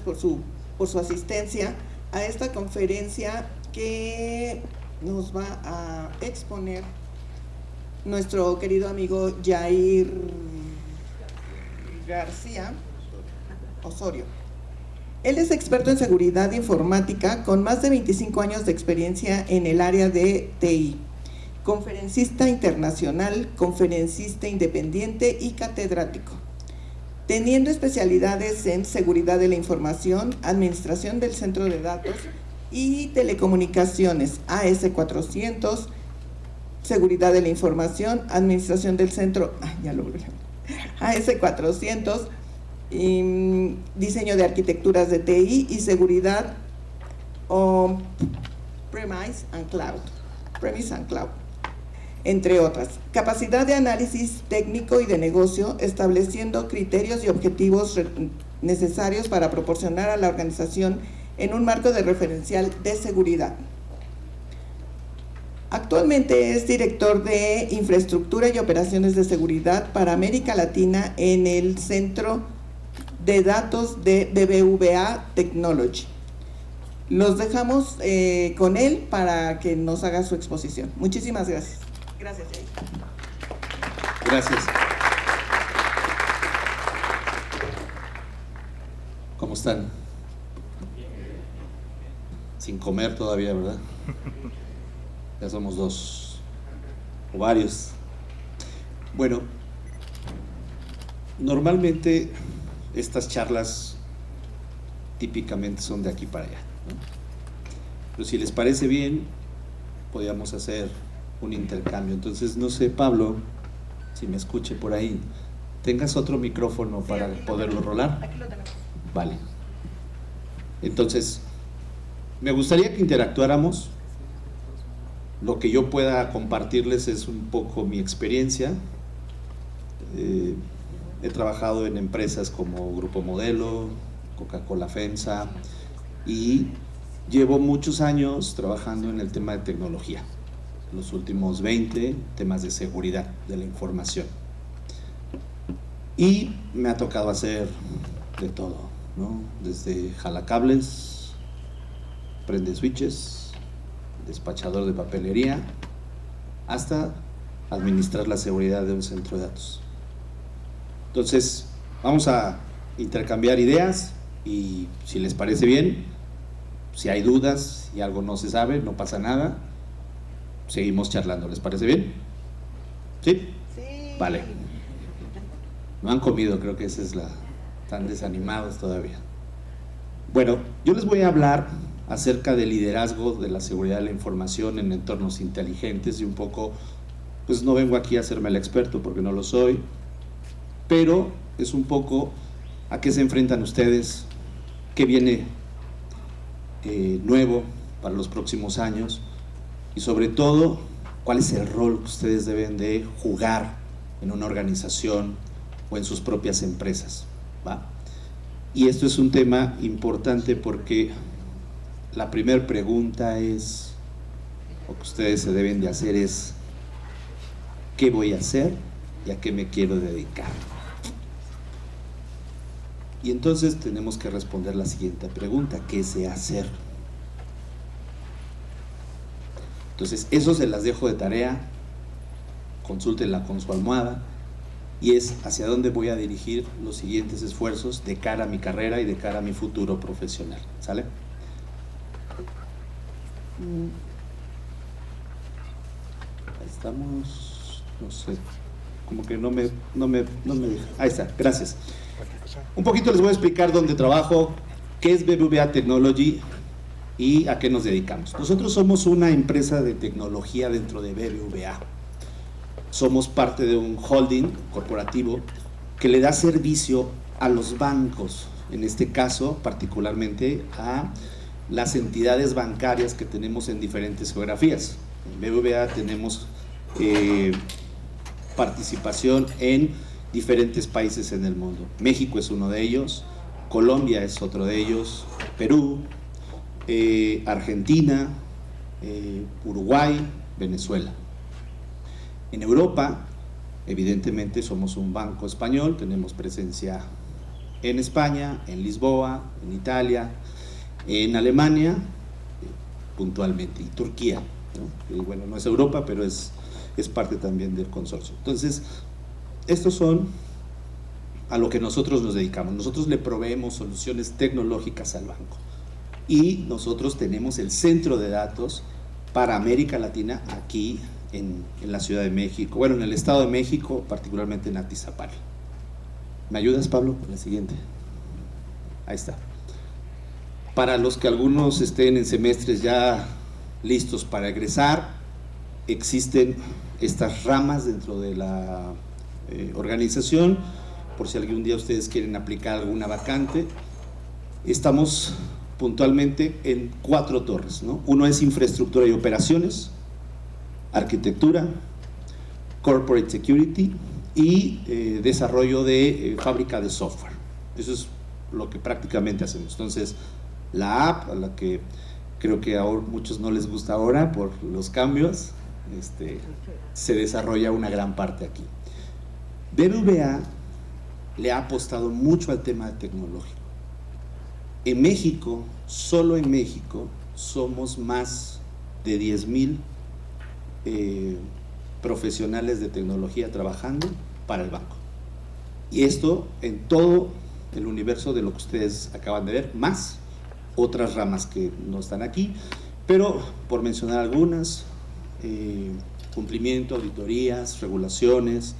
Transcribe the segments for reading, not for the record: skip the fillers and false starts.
por su asistencia a esta conferencia que nos va a exponer nuestro querido amigo Jair García Osorio. Él es experto en seguridad informática con más de 25 años de experiencia en el área de TI, conferencista internacional, conferencista independiente y catedrático, teniendo especialidades en seguridad de la información, administración del centro de datos y telecomunicaciones, AS400, seguridad de la información, administración del centro, AS400, diseño de arquitecturas de TI y seguridad Premise and Cloud, entre otras. Capacidad de análisis técnico y de negocio, estableciendo criterios y objetivos necesarios para proporcionar a la organización en un marco de referencial de seguridad. Actualmente es director de Infraestructura y Operaciones de Seguridad para América Latina en el Centro de Datos de BBVA Technology. Los dejamos con él para que nos haga su exposición. Muchísimas gracias. Gracias, Jair. Gracias. ¿Cómo están? Sin comer todavía, ¿verdad? Ya somos dos o varios. Bueno, normalmente estas charlas típicamente son de aquí para allá, ¿no? Pero si les parece bien, podríamos hacer un intercambio. Entonces, no sé, Pablo, si me escuche por ahí, ¿tengas otro micrófono para poderlo rolar? Aquí lo tenemos. Vale. Entonces, me gustaría que interactuáramos. Lo que yo pueda compartirles es un poco mi experiencia. He trabajado en empresas como Grupo Modelo, Coca-Cola FEMSA, y llevo muchos años trabajando en el tema de tecnología. Los últimos 20, temas de seguridad de la información. Y me ha tocado hacer de todo, ¿no? Desde jalacables, prende switches, despachador de papelería, hasta administrar la seguridad de un centro de datos. Entonces, vamos a intercambiar ideas y si les parece bien, si hay dudas y algo no se sabe, no pasa nada, seguimos charlando. ¿Les parece bien? ¿Sí? Sí. Vale. No han comido, creo que esa es la... Están desanimados todavía. Bueno, yo les voy a hablar acerca del liderazgo de la seguridad de la información en entornos inteligentes y un poco, pues no vengo aquí a hacerme el experto porque no lo soy, pero es un poco a qué se enfrentan ustedes, qué viene nuevo para los próximos años y sobre todo cuál es el rol que ustedes deben de jugar en una organización o en sus propias empresas, ¿va? Y esto es un tema importante porque la primera pregunta es, o que ustedes se deben de hacer es, ¿qué voy a hacer y a qué me quiero dedicar? Y entonces tenemos que responder la siguiente pregunta: ¿qué sé hacer? Entonces, eso se las dejo de tarea, consúltenla con su almohada, y es hacia dónde voy a dirigir los siguientes esfuerzos de cara a mi carrera y de cara a mi futuro profesional. ¿Sale? Estamos, no sé, como que no me deja. Ahí está, gracias. Un poquito les voy a explicar dónde trabajo, qué es BBVA Technology y a qué nos dedicamos. Nosotros somos una empresa de tecnología dentro de BBVA. Somos parte de un holding corporativo que le da servicio a los bancos, en este caso particularmente a las entidades bancarias que tenemos en diferentes geografías. En BBVA tenemos participación en diferentes países en el mundo. México es uno de ellos, Colombia es otro de ellos, Perú, Argentina, Uruguay, Venezuela. En Europa, evidentemente somos un banco español, tenemos presencia en España, en Lisboa, en Italia, en Alemania, puntualmente, y Turquía, ¿no? Y bueno, no es Europa, pero es parte también del consorcio. Entonces, estos son a lo que nosotros nos dedicamos. Nosotros le proveemos soluciones tecnológicas al banco y nosotros tenemos el centro de datos para América Latina aquí en la Ciudad de México, bueno, en el Estado de México, particularmente en Atizapán. ¿Me ayudas, Pablo, con la siguiente? Ahí está. Para los que algunos estén en semestres ya listos para egresar, existen estas ramas dentro de la organización, por si algún día ustedes quieren aplicar alguna vacante. Estamos puntualmente en 4 torres, ¿no? Uno es infraestructura y operaciones, arquitectura, corporate security y desarrollo de fábrica de software. Eso es lo que prácticamente hacemos. Entonces, la app, a la que creo que a muchos no les gusta ahora por los cambios, se desarrolla una gran parte aquí. BBVA le ha apostado mucho al tema tecnológico. En México, solo en México, somos más de 10,000 profesionales de tecnología trabajando para el banco. Y esto en todo el universo de lo que ustedes acaban de ver, más otras ramas que no están aquí, pero por mencionar algunas, cumplimiento, auditorías, regulaciones,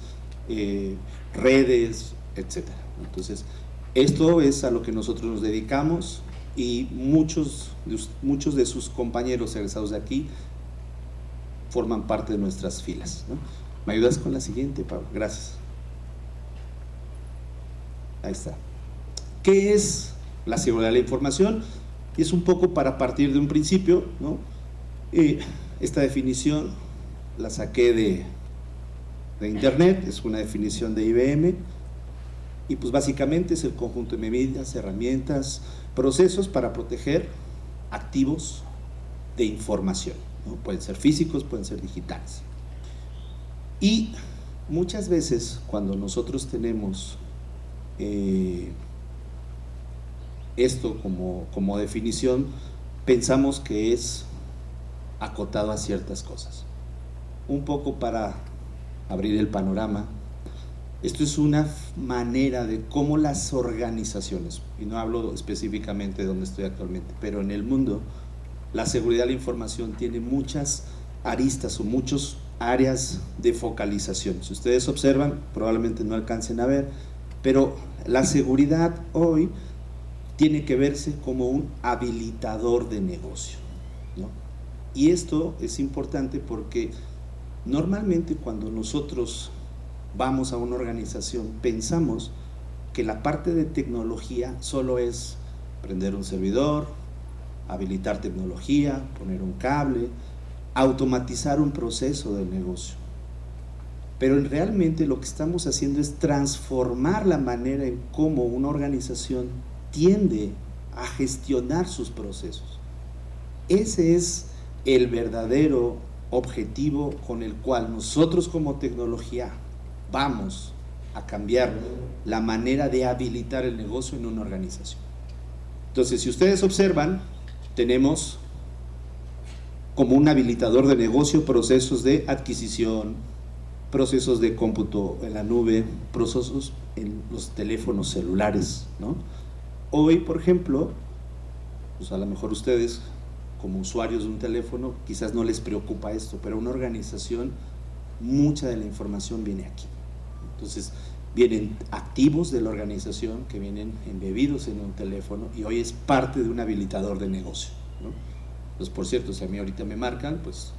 redes, etcétera. Entonces, esto es a lo que nosotros nos dedicamos y muchos de sus compañeros egresados de aquí forman parte de nuestras filas, ¿no? ¿Me ayudas con la siguiente, Pablo? Gracias. Ahí está. ¿Qué es la seguridad de la información? Y es un poco para partir de un principio, ¿no? Esta definición la saqué de internet, es una definición de IBM, y pues básicamente es el conjunto de medidas, herramientas, procesos para proteger activos de información, ¿no? Pueden ser físicos, pueden ser digitales. Y muchas veces cuando nosotros tenemos esto como definición, pensamos que es acotado a ciertas cosas. Un poco para abrir el panorama, esto es una manera de cómo las organizaciones, y no hablo específicamente de donde estoy actualmente, pero en el mundo, la seguridad de la información tiene muchas aristas o muchas áreas de focalización. Si ustedes observan, probablemente no alcancen a ver, pero la seguridad hoy tiene que verse como un habilitador de negocio, ¿no? Y esto es importante porque normalmente cuando nosotros vamos a una organización pensamos que la parte de tecnología solo es prender un servidor, habilitar tecnología, poner un cable, automatizar un proceso del negocio. Pero realmente lo que estamos haciendo es transformar la manera en cómo una organización tiende a gestionar sus procesos. Ese es el verdadero objetivo con el cual nosotros como tecnología vamos a cambiar la manera de habilitar el negocio en una organización. Entonces, si ustedes observan, tenemos como un habilitador de negocio procesos de adquisición, procesos de cómputo en la nube, procesos en los teléfonos celulares, ¿no? Hoy, por ejemplo, pues a lo mejor ustedes como usuarios de un teléfono quizás no les preocupa esto, pero una organización, mucha de la información viene aquí. Entonces vienen activos de la organización que vienen embebidos en un teléfono y hoy es parte de un habilitador de negocio, ¿no? Pues por cierto, si a mí ahorita me marcan, pues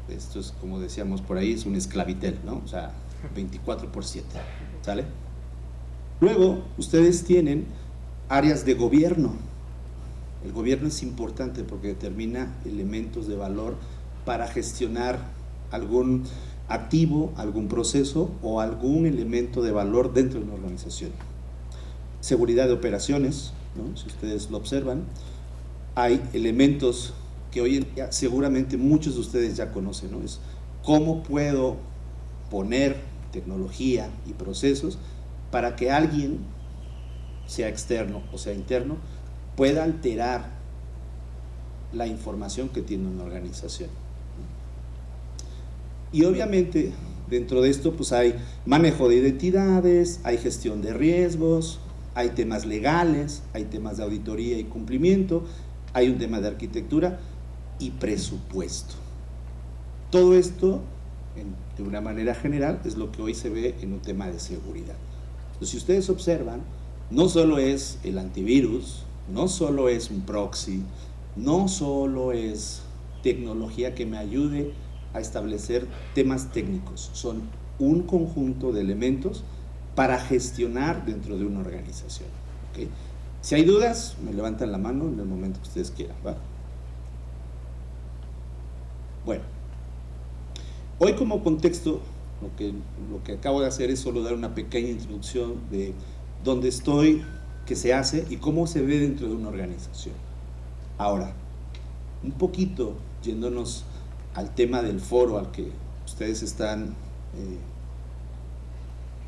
esto es como decíamos por ahí, es un esclavitel, ¿no? O sea, 24/7, ¿sale? Luego, ustedes tienen áreas de gobierno. El gobierno es importante porque determina elementos de valor para gestionar algún activo, algún proceso o algún elemento de valor dentro de una organización. Seguridad de operaciones, ¿no? Si ustedes lo observan, hay elementos que hoy en día seguramente muchos de ustedes ya conocen, ¿no? Es cómo puedo poner tecnología y procesos para que alguien sea externo o sea interno, pueda alterar la información que tiene una organización. Y obviamente dentro de esto pues hay manejo de identidades, hay gestión de riesgos, hay temas legales, hay temas de auditoría y cumplimiento, hay un tema de arquitectura y presupuesto. Todo esto, de una manera general, es lo que hoy se ve en un tema de seguridad. Entonces, si ustedes observan, no solo es el antivirus, no solo es un proxy, no solo es tecnología que me ayude a establecer temas técnicos, son un conjunto de elementos para gestionar dentro de una organización. ¿Okay? Si hay dudas, me levantan la mano en el momento que ustedes quieran, ¿va? Bueno, hoy como contexto, lo que acabo de hacer es solo dar una pequeña introducción de dónde estoy, qué se hace y cómo se ve dentro de una organización. Ahora, un poquito yéndonos al tema del foro al que ustedes están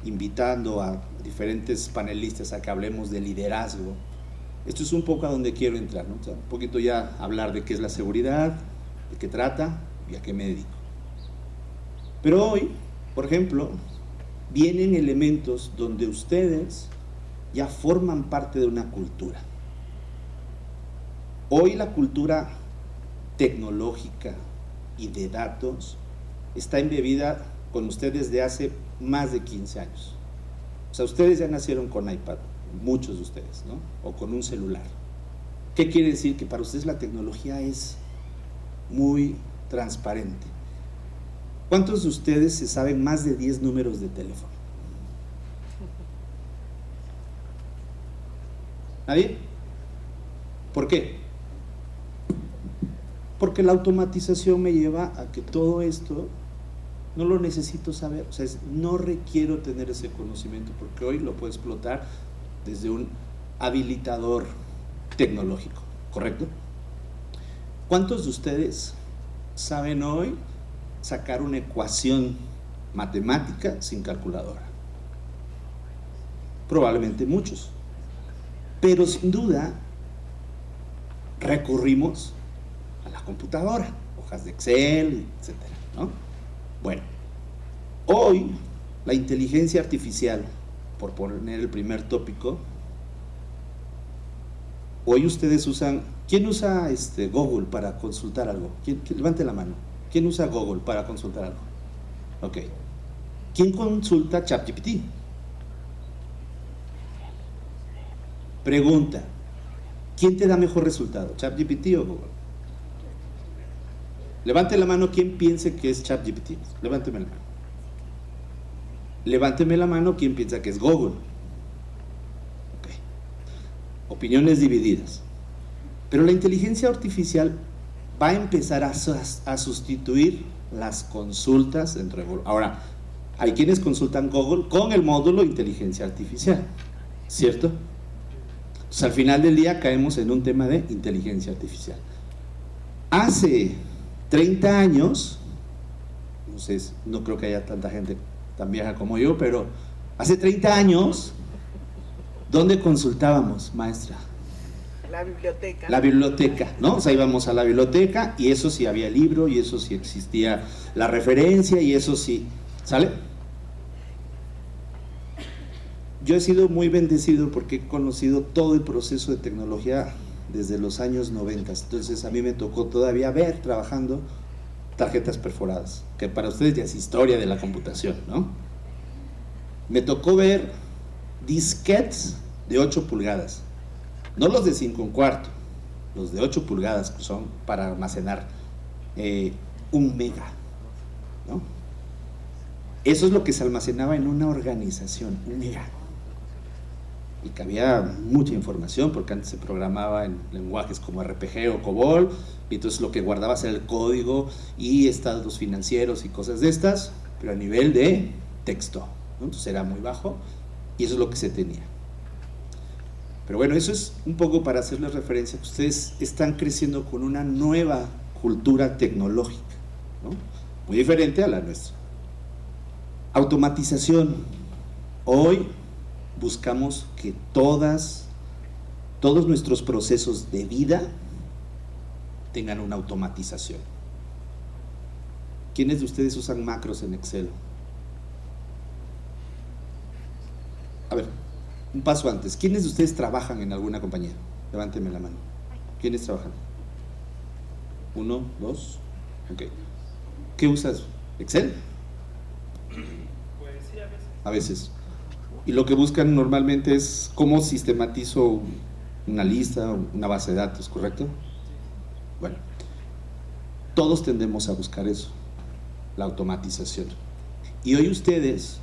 invitando a diferentes panelistas a que hablemos de liderazgo. Esto es un poco a donde quiero entrar, ¿no? O sea, un poquito ya hablar de qué es la seguridad, de qué trata y a qué me dedico. Pero hoy, por ejemplo, vienen elementos donde ustedes ya forman parte de una cultura. Hoy la cultura tecnológica y de datos está embebida con ustedes desde hace más de 15 años. O sea, ustedes ya nacieron con iPad, muchos de ustedes, ¿no? O con un celular. ¿Qué quiere decir? Que para ustedes la tecnología es muy transparente. ¿Cuántos de ustedes se saben más de 10 números de teléfono? ¿Nadie? ¿Por qué? Porque la automatización me lleva a que todo esto no lo necesito saber, o sea, no requiero tener ese conocimiento porque hoy lo puedo explotar desde un habilitador tecnológico, ¿correcto? ¿Cuántos de ustedes saben hoy sacar una ecuación matemática sin calculadora? Probablemente muchos, pero sin duda recurrimos a la computadora, hojas de Excel, etcétera, ¿no? Bueno, hoy la inteligencia artificial, por poner el primer tópico, hoy ustedes usan, ¿quién usa Google para consultar algo? Levante la mano. ¿Quién usa Google para consultar algo? Ok. ¿Quién consulta ChatGPT? Pregunta, ¿quién te da mejor resultado, ChatGPT o Google? Levante la mano quien piense que es ChatGPT. Levánteme la mano. Levánteme la mano quien piensa que es Google. Okay. Opiniones divididas. Pero la inteligencia artificial va a empezar a sustituir las consultas dentro de Google. Ahora, hay quienes consultan Google con el módulo inteligencia artificial, ¿cierto? Entonces, al final del día caemos en un tema de inteligencia artificial. Hace 30 años, no creo que haya tanta gente tan vieja como yo, pero hace 30 años, ¿dónde consultábamos, maestra? La biblioteca. La biblioteca, ¿no? O sea, íbamos a la biblioteca y eso sí había libro y eso sí existía la referencia y eso sí, ¿sale? Yo he sido muy bendecido porque he conocido todo el proceso de tecnología desde los años 90, entonces a mí me tocó todavía ver trabajando tarjetas perforadas, que para ustedes ya es historia de la computación, ¿no? Me tocó ver disquetes de 8 pulgadas, no los de 5/4, los de 8 pulgadas que son para almacenar 1 mega, ¿no? Eso es lo que se almacenaba en una organización, 1 mega. Y que había mucha información porque antes se programaba en lenguajes como RPG o COBOL y entonces lo que guardabas era el código y estados financieros y cosas de estas, pero a nivel de texto, ¿no? Entonces era muy bajo y eso es lo que se tenía. Pero bueno, eso es un poco para hacerles referencia que ustedes están creciendo con una nueva cultura tecnológica, ¿no? Muy diferente a la nuestra. Automatización. Hoy buscamos que todos nuestros procesos de vida tengan una automatización. ¿Quiénes de ustedes usan macros en Excel? A ver, un paso antes. ¿Quiénes de ustedes trabajan en alguna compañía? Levánteme la mano. ¿Quiénes trabajan? 1, 2, ok. ¿Qué usas? ¿Excel? Pues sí, a veces. A veces. Y lo que buscan normalmente es cómo sistematizo una lista, una base de datos, ¿correcto? Bueno, todos tendemos a buscar eso, la automatización. Y hoy ustedes,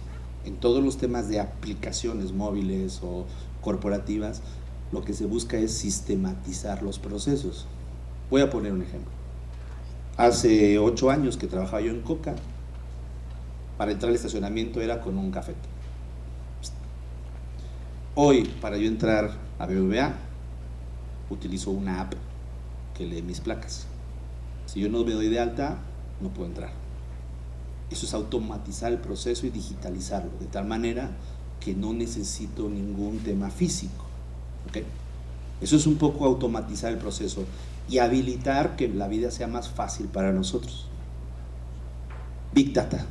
en todos los temas de aplicaciones móviles o corporativas, lo que se busca es sistematizar los procesos. Voy a poner un ejemplo. Hace 8 años que trabajaba yo en Coca, para entrar al estacionamiento era con un café. Hoy, para yo entrar a BBVA, utilizo una app que lee mis placas. Si yo no me doy de alta, no puedo entrar. Eso es automatizar el proceso y digitalizarlo, de tal manera que no necesito ningún tema físico. ¿Okay? Eso es un poco automatizar el proceso y habilitar que la vida sea más fácil para nosotros. Big Data.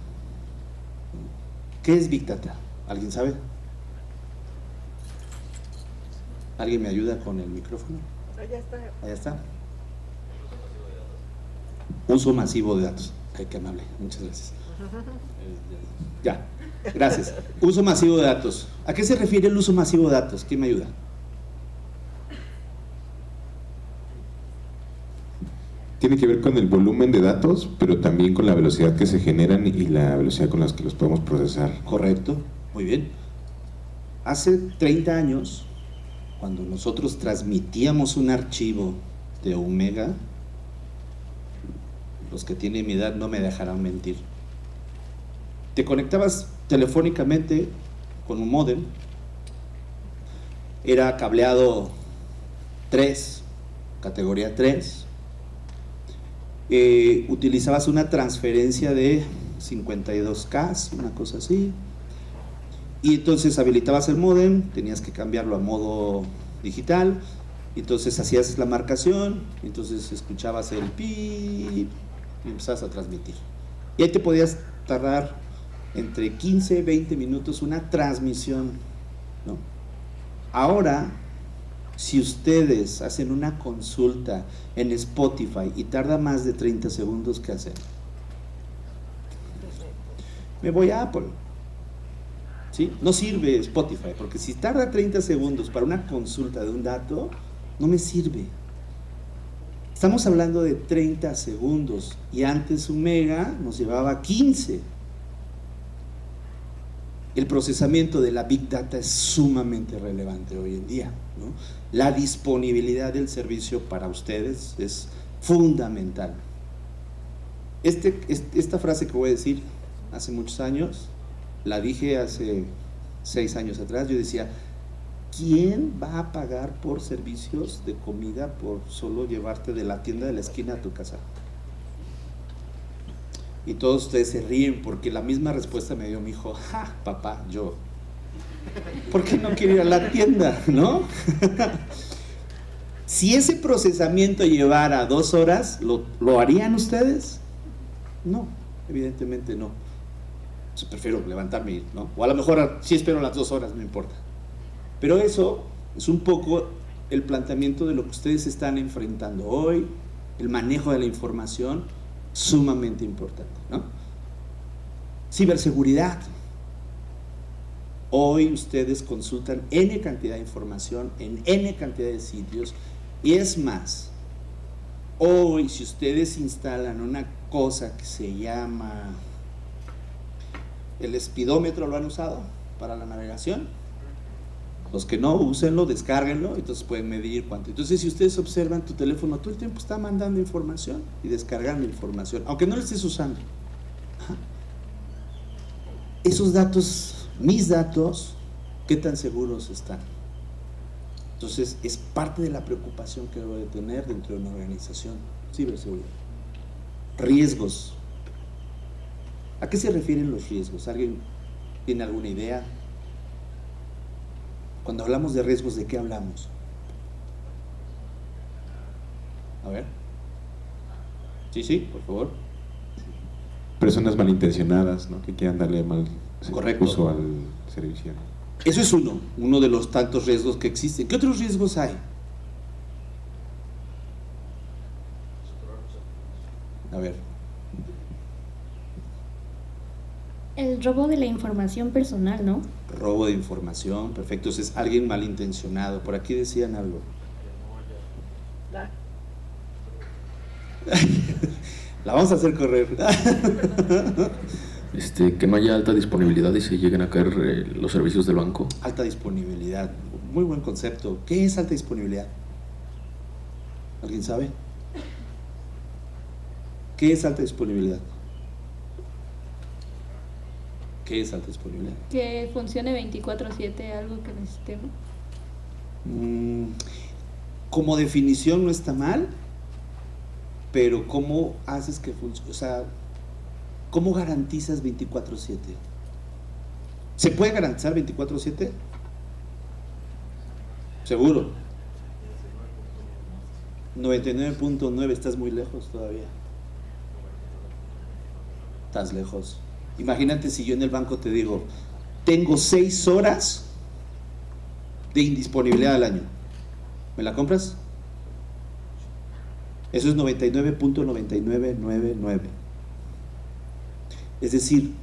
¿Qué es Big Data? ¿Alguien sabe? ¿Alguien me ayuda con el micrófono? Allá está. Allá está. Uso masivo de datos. Ay, qué amable, muchas gracias. Ya, gracias. Uso masivo de datos. ¿A qué se refiere el uso masivo de datos? ¿Quién me ayuda? Tiene que ver con el volumen de datos, pero también con la velocidad que se generan y la velocidad con la que los podemos procesar. Correcto, muy bien. Hace 30 años, cuando nosotros transmitíamos un archivo de 1 mega, los que tienen mi edad no me dejarán mentir. Te conectabas telefónicamente con un módem, era cableado 3, categoría 3, utilizabas una transferencia de 52K, una cosa así, y entonces habilitabas el módem, tenías que cambiarlo a modo digital, entonces hacías la marcación, entonces escuchabas el pip y empezabas a transmitir. Y ahí te podías tardar entre 15 y 20 minutos una transmisión, ¿no? Ahora, si ustedes hacen una consulta en Spotify y tarda más de 30 segundos, ¿qué hacen? Me voy a Apple. ¿Sí? No sirve Spotify, porque si tarda 30 segundos para una consulta de un dato, no me sirve. Estamos hablando de 30 segundos y antes 1 mega nos llevaba 15. El procesamiento de la Big Data es sumamente relevante hoy en día, ¿no? La disponibilidad del servicio para ustedes es fundamental. Esta frase que voy a decir hace muchos años, la dije hace 6 años atrás. Yo decía, ¿quién va a pagar por servicios de comida por solo llevarte de la tienda de la esquina a tu casa? Y todos ustedes se ríen porque la misma respuesta me dio mi hijo. ¡Ja, papá, yo! ¿Por qué no quiero ir a la tienda, no? Si ese procesamiento llevara 2 horas, ¿lo harían ustedes? No, evidentemente no. Yo prefiero levantarme y ir, ¿no? O a lo mejor sí espero las 2 horas, no importa. Pero eso es un poco el planteamiento de lo que ustedes están enfrentando hoy, el manejo de la información, sumamente importante, ¿no? Ciberseguridad. Hoy ustedes consultan N cantidad de información en N cantidad de sitios, y es más, hoy si ustedes instalan una cosa que se llama el espidómetro, ¿lo han usado para la navegación? Los que no, úsenlo, descárguenlo, entonces pueden medir cuánto. Entonces, si ustedes observan, tu teléfono todo el tiempo está mandando información y descargando información, aunque no lo estés usando. Esos datos, mis datos, ¿qué tan seguros están? Entonces, es parte de la preocupación que debo de tener dentro de una organización. Ciberseguridad. Riesgos. ¿A qué se refieren los riesgos? ¿Alguien tiene alguna idea? Cuando hablamos de riesgos, ¿de qué hablamos? A ver. Sí, por favor. Personas malintencionadas, ¿no? Que quieran darle mal Correcto. uso al servicio. Eso es uno de los tantos riesgos que existen. ¿Qué otros riesgos hay? A ver. El robo de la información personal, ¿no? Robo de información, perfecto. Es alguien malintencionado. Por aquí decían algo. La vamos a hacer correr. Que no haya alta disponibilidad y se lleguen a caer los servicios del banco. Alta disponibilidad, muy buen concepto. ¿Qué es alta disponibilidad? ¿Alguien sabe? ¿Qué es alta disponibilidad? ¿Qué es alta disponibilidad? Que funcione 24/7, algo que necesitemos. Como definición no está mal, pero ¿cómo haces que funcione? O sea, ¿cómo garantizas 24/7? ¿Se puede garantizar 24/7? Seguro. 99.9, estás muy lejos todavía. Estás lejos. Imagínate si yo en el banco te digo, tengo 6 horas de indisponibilidad al año. ¿Me la compras? Eso es 99.9999. Es decir,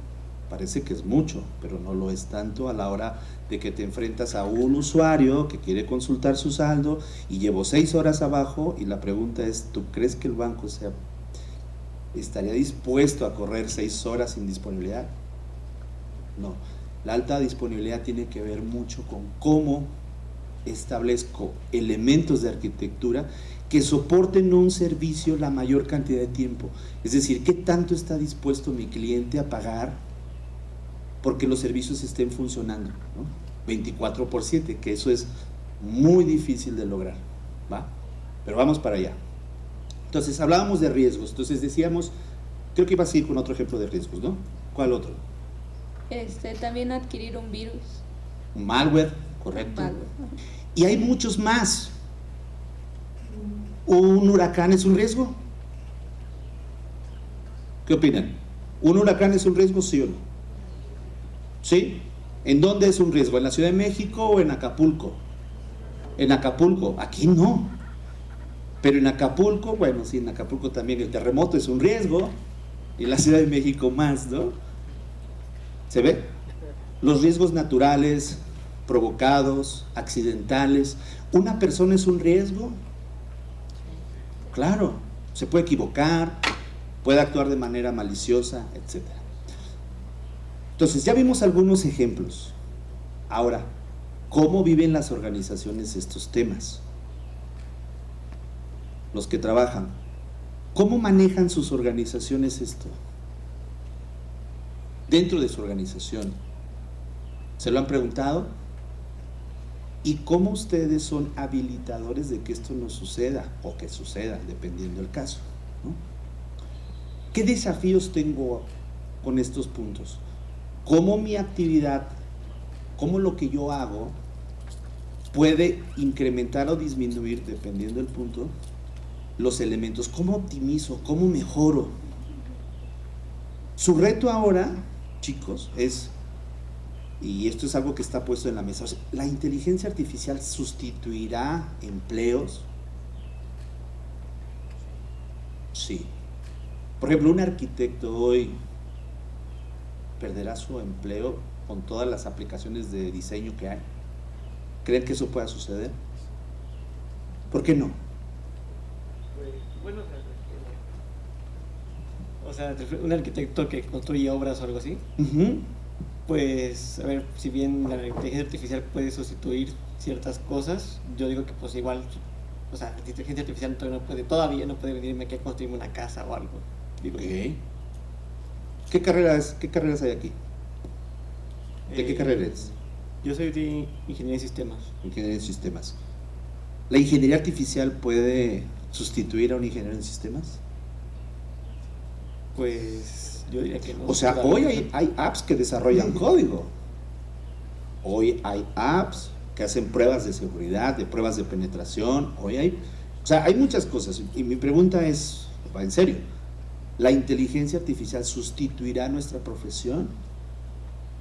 parece que es mucho, pero no lo es tanto a la hora de que te enfrentas a un usuario que quiere consultar su saldo y llevo 6 horas abajo y la pregunta es, ¿tú crees que el banco estaría dispuesto a correr 6 horas sin disponibilidad? No. La alta disponibilidad tiene que ver mucho con cómo establezco elementos de arquitectura que soporten un servicio la mayor cantidad de tiempo. Es decir, ¿qué tanto está dispuesto mi cliente a pagar porque los servicios estén funcionando, ¿no? 24/7, que eso es muy difícil de lograr, ¿va? Pero vamos para allá. Entonces, hablábamos de riesgos. Entonces decíamos, creo que ibas a ir con otro ejemplo de riesgos, ¿no? ¿Cuál otro? También adquirir un virus. Un malware, correcto. Malware. Y hay muchos más. ¿Un huracán es un riesgo? ¿Qué opinan? ¿Un huracán es un riesgo, sí o no? ¿Sí? ¿En dónde es un riesgo? ¿En la Ciudad de México o en Acapulco? En Acapulco, aquí no. Pero en Acapulco, bueno, sí, en Acapulco también el terremoto es un riesgo, y en la Ciudad de México más, ¿no? ¿Se ve? Los riesgos naturales, provocados, accidentales. ¿Una persona es un riesgo? Claro, se puede equivocar, puede actuar de manera maliciosa, etc. Entonces, ya vimos algunos ejemplos. Ahora, ¿cómo viven las organizaciones estos temas? Los que trabajan, ¿cómo manejan sus organizaciones esto? Dentro de su organización, ¿se lo han preguntado? ¿Y cómo ustedes son habilitadores de que esto no suceda o que suceda, dependiendo del caso, ¿no? ¿Qué desafíos tengo con estos puntos? ¿Cómo mi actividad, cómo lo que yo hago puede incrementar o disminuir, dependiendo del punto, los elementos? ¿Cómo optimizo? ¿Cómo mejoro? Su reto ahora, chicos, es, y esto es algo que está puesto en la mesa, ¿la inteligencia artificial sustituirá empleos? Sí. Por ejemplo, un arquitecto hoy perderá su empleo con todas las aplicaciones de diseño que hay. ¿Creen que eso pueda suceder? ¿Por qué no? Bueno, O sea, un arquitecto que construye obras o algo así, pues, a ver, si bien la inteligencia artificial puede sustituir ciertas cosas, yo digo que pues igual, o sea, la inteligencia artificial todavía no puede venirme aquí a construirme una casa o algo. Digo, Okay. ¿Qué carreras hay aquí? ¿De qué carrera eres? Yo soy de ingeniería de sistemas. Ingeniería en sistemas. ¿La ingeniería artificial puede sustituir a un ingeniero en sistemas? Pues yo diría que no. O sea, todavía hoy hay apps que desarrollan código. Hoy hay apps que hacen pruebas de seguridad, de pruebas de penetración. Hoy hay muchas cosas. Y mi pregunta es, va en serio, ¿la inteligencia artificial sustituirá nuestra profesión?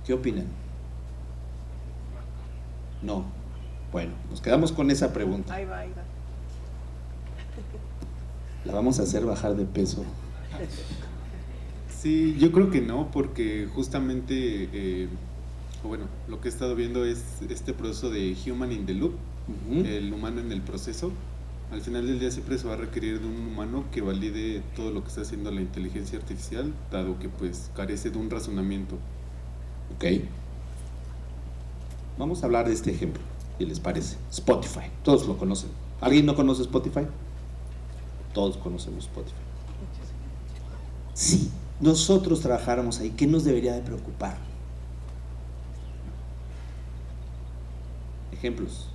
¿Qué opinan? No. Bueno, nos quedamos con esa pregunta. Ahí va, ahí va. La vamos a hacer bajar de peso. Sí, yo creo que no, porque justamente, bueno, lo que he estado viendo es este proceso de human in the loop, el humano en el proceso. Al final del día siempre se va a requerir de un humano que valide todo lo que está haciendo la inteligencia artificial, dado que pues carece de un razonamiento. Ok. Vamos a hablar de este ejemplo, ¿qué les parece? Spotify, todos lo conocen. ¿Alguien no conoce Spotify? Todos conocemos Spotify. Si nosotros trabajáramos ahí, ¿qué nos debería de preocupar? Ejemplos.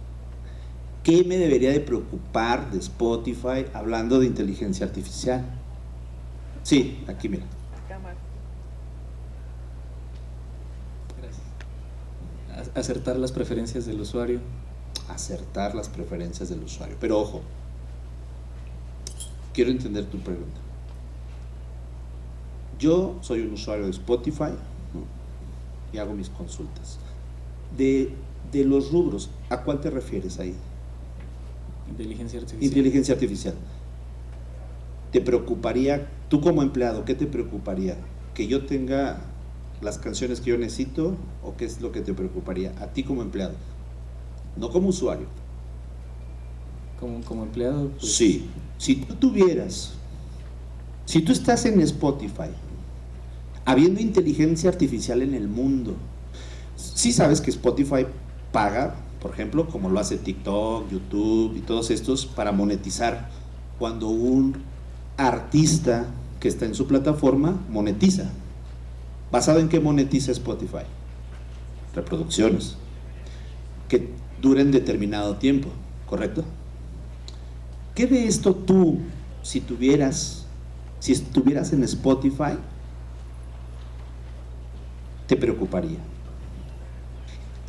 ¿Qué me debería de preocupar de Spotify hablando de inteligencia artificial? Sí, aquí mira. Gracias. Acertar las preferencias del usuario. Acertar las preferencias del usuario. Pero ojo, quiero entender tu pregunta. Yo soy un usuario de Spotify, ¿no? Y hago mis consultas. De los rubros, ¿a cuál te refieres ahí? Inteligencia artificial. Inteligencia artificial. ¿Te preocuparía, tú como empleado, qué te preocuparía? ¿Que yo tenga las canciones que yo necesito o qué es lo que te preocuparía a ti como empleado? No como usuario. Como empleado, pues, Sí, si tú estás en Spotify, habiendo inteligencia artificial en el mundo, sí sabes que Spotify paga, por ejemplo, como lo hace TikTok, YouTube y todos estos, para monetizar cuando un artista que está en su plataforma monetiza. ¿Basado en qué monetiza Spotify? Reproducciones que duren determinado tiempo, ¿correcto? ¿Qué de esto tú, si estuvieras en Spotify, te preocuparía?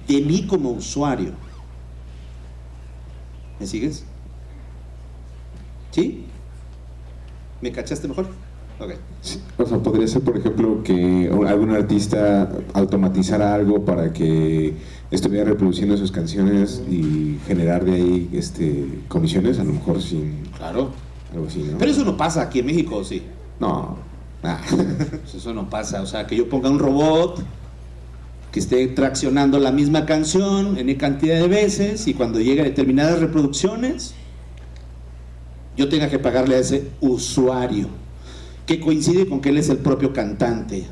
De mí como usuario. ¿Me sigues? ¿Sí? ¿Me cachaste mejor? Ok. Sí, o sea, podría ser, por ejemplo, que algún artista automatizara algo para que estuviera reproduciendo sus canciones y generar de ahí comisiones, a lo mejor sin... Claro. Algo así, ¿no? Pero eso no pasa aquí en México, ¿sí? No. Eso no pasa. O sea, que yo ponga un robot que esté traccionando la misma canción en cantidad de veces y cuando llegue a determinadas reproducciones, yo tenga que pagarle a ese usuario, que coincide con que él es el propio cantante,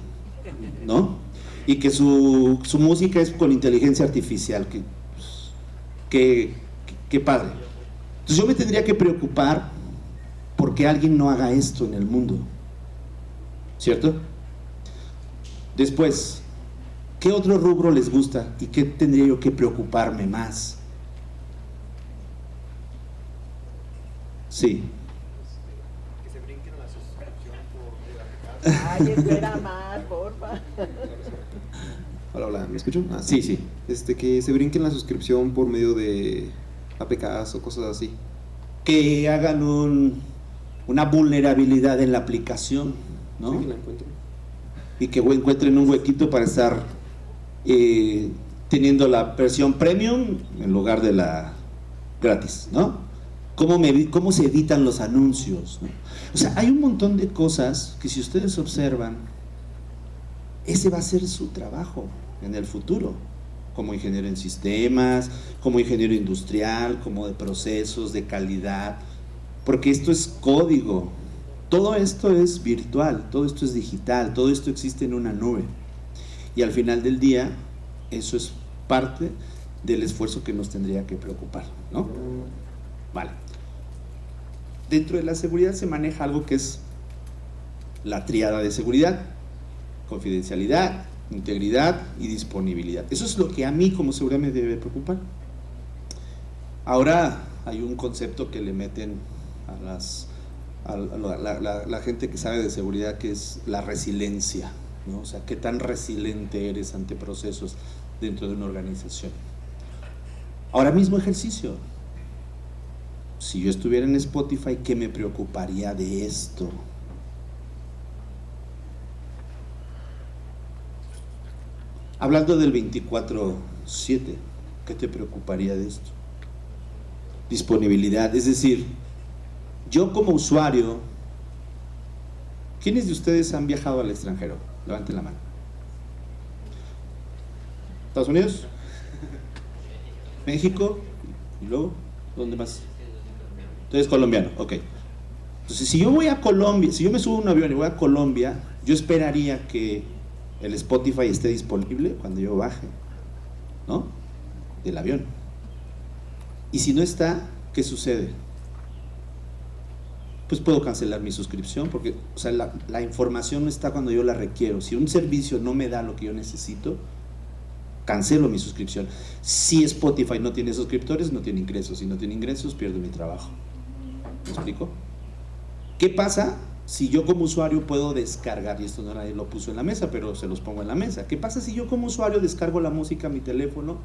¿no? Y que su música es con inteligencia artificial, que padre. Entonces yo me tendría que preocupar porque alguien no haga esto en el mundo, ¿cierto? Después, ¿qué otro rubro les gusta y qué tendría yo que preocuparme más? Sí. Que se brinquen la suscripción por... Ay, espera más, porfa. Hola, ¿me escucho? Ah, Sí, sí. Que se brinquen la suscripción por medio de APKs o cosas así. Que hagan una vulnerabilidad en la aplicación, ¿no? Sí, que la encuentren. Y que encuentren un huequito para estar teniendo la versión premium en lugar de la gratis, ¿no? ¿Cómo se evitan los anuncios, ¿no? O sea, hay un montón de cosas que si ustedes observan, ese va a ser su trabajo en el futuro, como ingeniero en sistemas, como ingeniero industrial, como de procesos, de calidad, porque esto es código, todo esto es virtual, todo esto es digital, todo esto existe en una nube. Y al final del día, eso es parte del esfuerzo que nos tendría que preocupar, ¿no? Vale. Dentro de la seguridad se maneja algo que es la tríada de seguridad: confidencialidad, integridad y disponibilidad. Eso es lo que a mí como seguridad me debe preocupar. Ahora hay un concepto que le meten a la gente que sabe de seguridad, que es la resiliencia, ¿no? O sea, qué tan resiliente eres ante procesos dentro de una organización. Ahora mismo ejercicio. Si yo estuviera en Spotify, ¿qué me preocuparía de esto? Hablando del 24/7, ¿qué te preocuparía de esto? Disponibilidad, es decir, yo como usuario, ¿quiénes de ustedes han viajado al extranjero? Levanten la mano. ¿Estados Unidos? ¿México? ¿Y luego? ¿Dónde más? Entonces colombiano, ok. Entonces si yo voy a Colombia, si yo me subo a un avión y voy a Colombia, yo esperaría que el Spotify esté disponible cuando yo baje, ¿no? Del avión. Y si no está, ¿qué sucede? Pues puedo cancelar mi suscripción porque, o sea, la información no está cuando yo la requiero. Si un servicio no me da lo que yo necesito, cancelo mi suscripción. Si Spotify no tiene suscriptores, no tiene ingresos. Si no tiene ingresos, pierdo mi trabajo. ¿Me explico? ¿Qué pasa si yo como usuario puedo descargar? Y esto no nadie lo puso en la mesa, pero se los pongo en la mesa. ¿Qué pasa si yo como usuario descargo la música a mi teléfono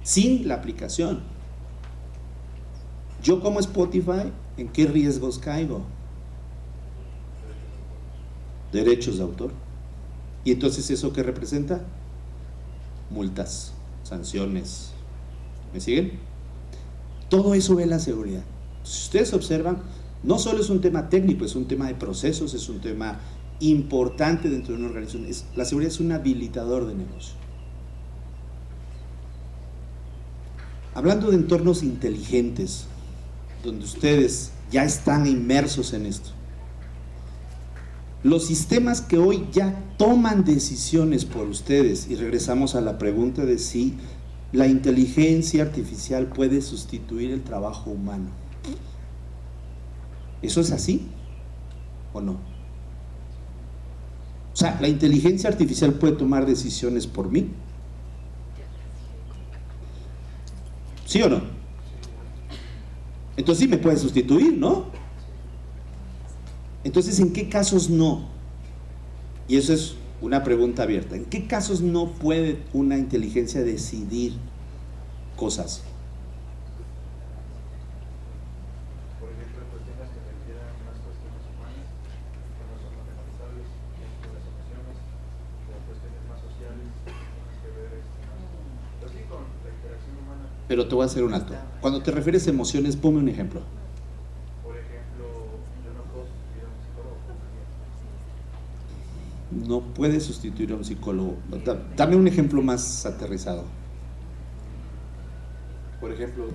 sin la aplicación? Yo como Spotify, ¿en qué riesgos caigo? Derechos de autor. ¿Y entonces eso qué representa? Multas, sanciones. ¿Me siguen? Todo eso ve la seguridad. Si ustedes observan, no solo es un tema técnico, es un tema de procesos, es un tema importante dentro de una organización. La seguridad es un habilitador de negocio. Hablando de entornos inteligentes, donde ustedes ya están inmersos en esto, los sistemas que hoy ya toman decisiones por ustedes, y regresamos a la pregunta de si la inteligencia artificial puede sustituir el trabajo humano. ¿Eso es así o no? O sea, ¿la inteligencia artificial puede tomar decisiones por mí? ¿Sí o no? Entonces sí me puede sustituir, ¿no? Entonces, ¿en qué casos no? Y eso es una pregunta abierta. ¿En qué casos no puede una inteligencia decidir cosas? Por ejemplo, en cuestiones que requieran más cuestiones humanas, que no son matematizables, con las emociones, o cuestiones más sociales, que ver pues sí, con la interacción humana. Pero te voy a hacer un alto. Cuando te refieres a emociones, ponme un ejemplo. Por ejemplo, yo no puedo sustituir a un psicólogo. No puedes sustituir a un psicólogo. Dame un ejemplo más aterrizado. Por ejemplo,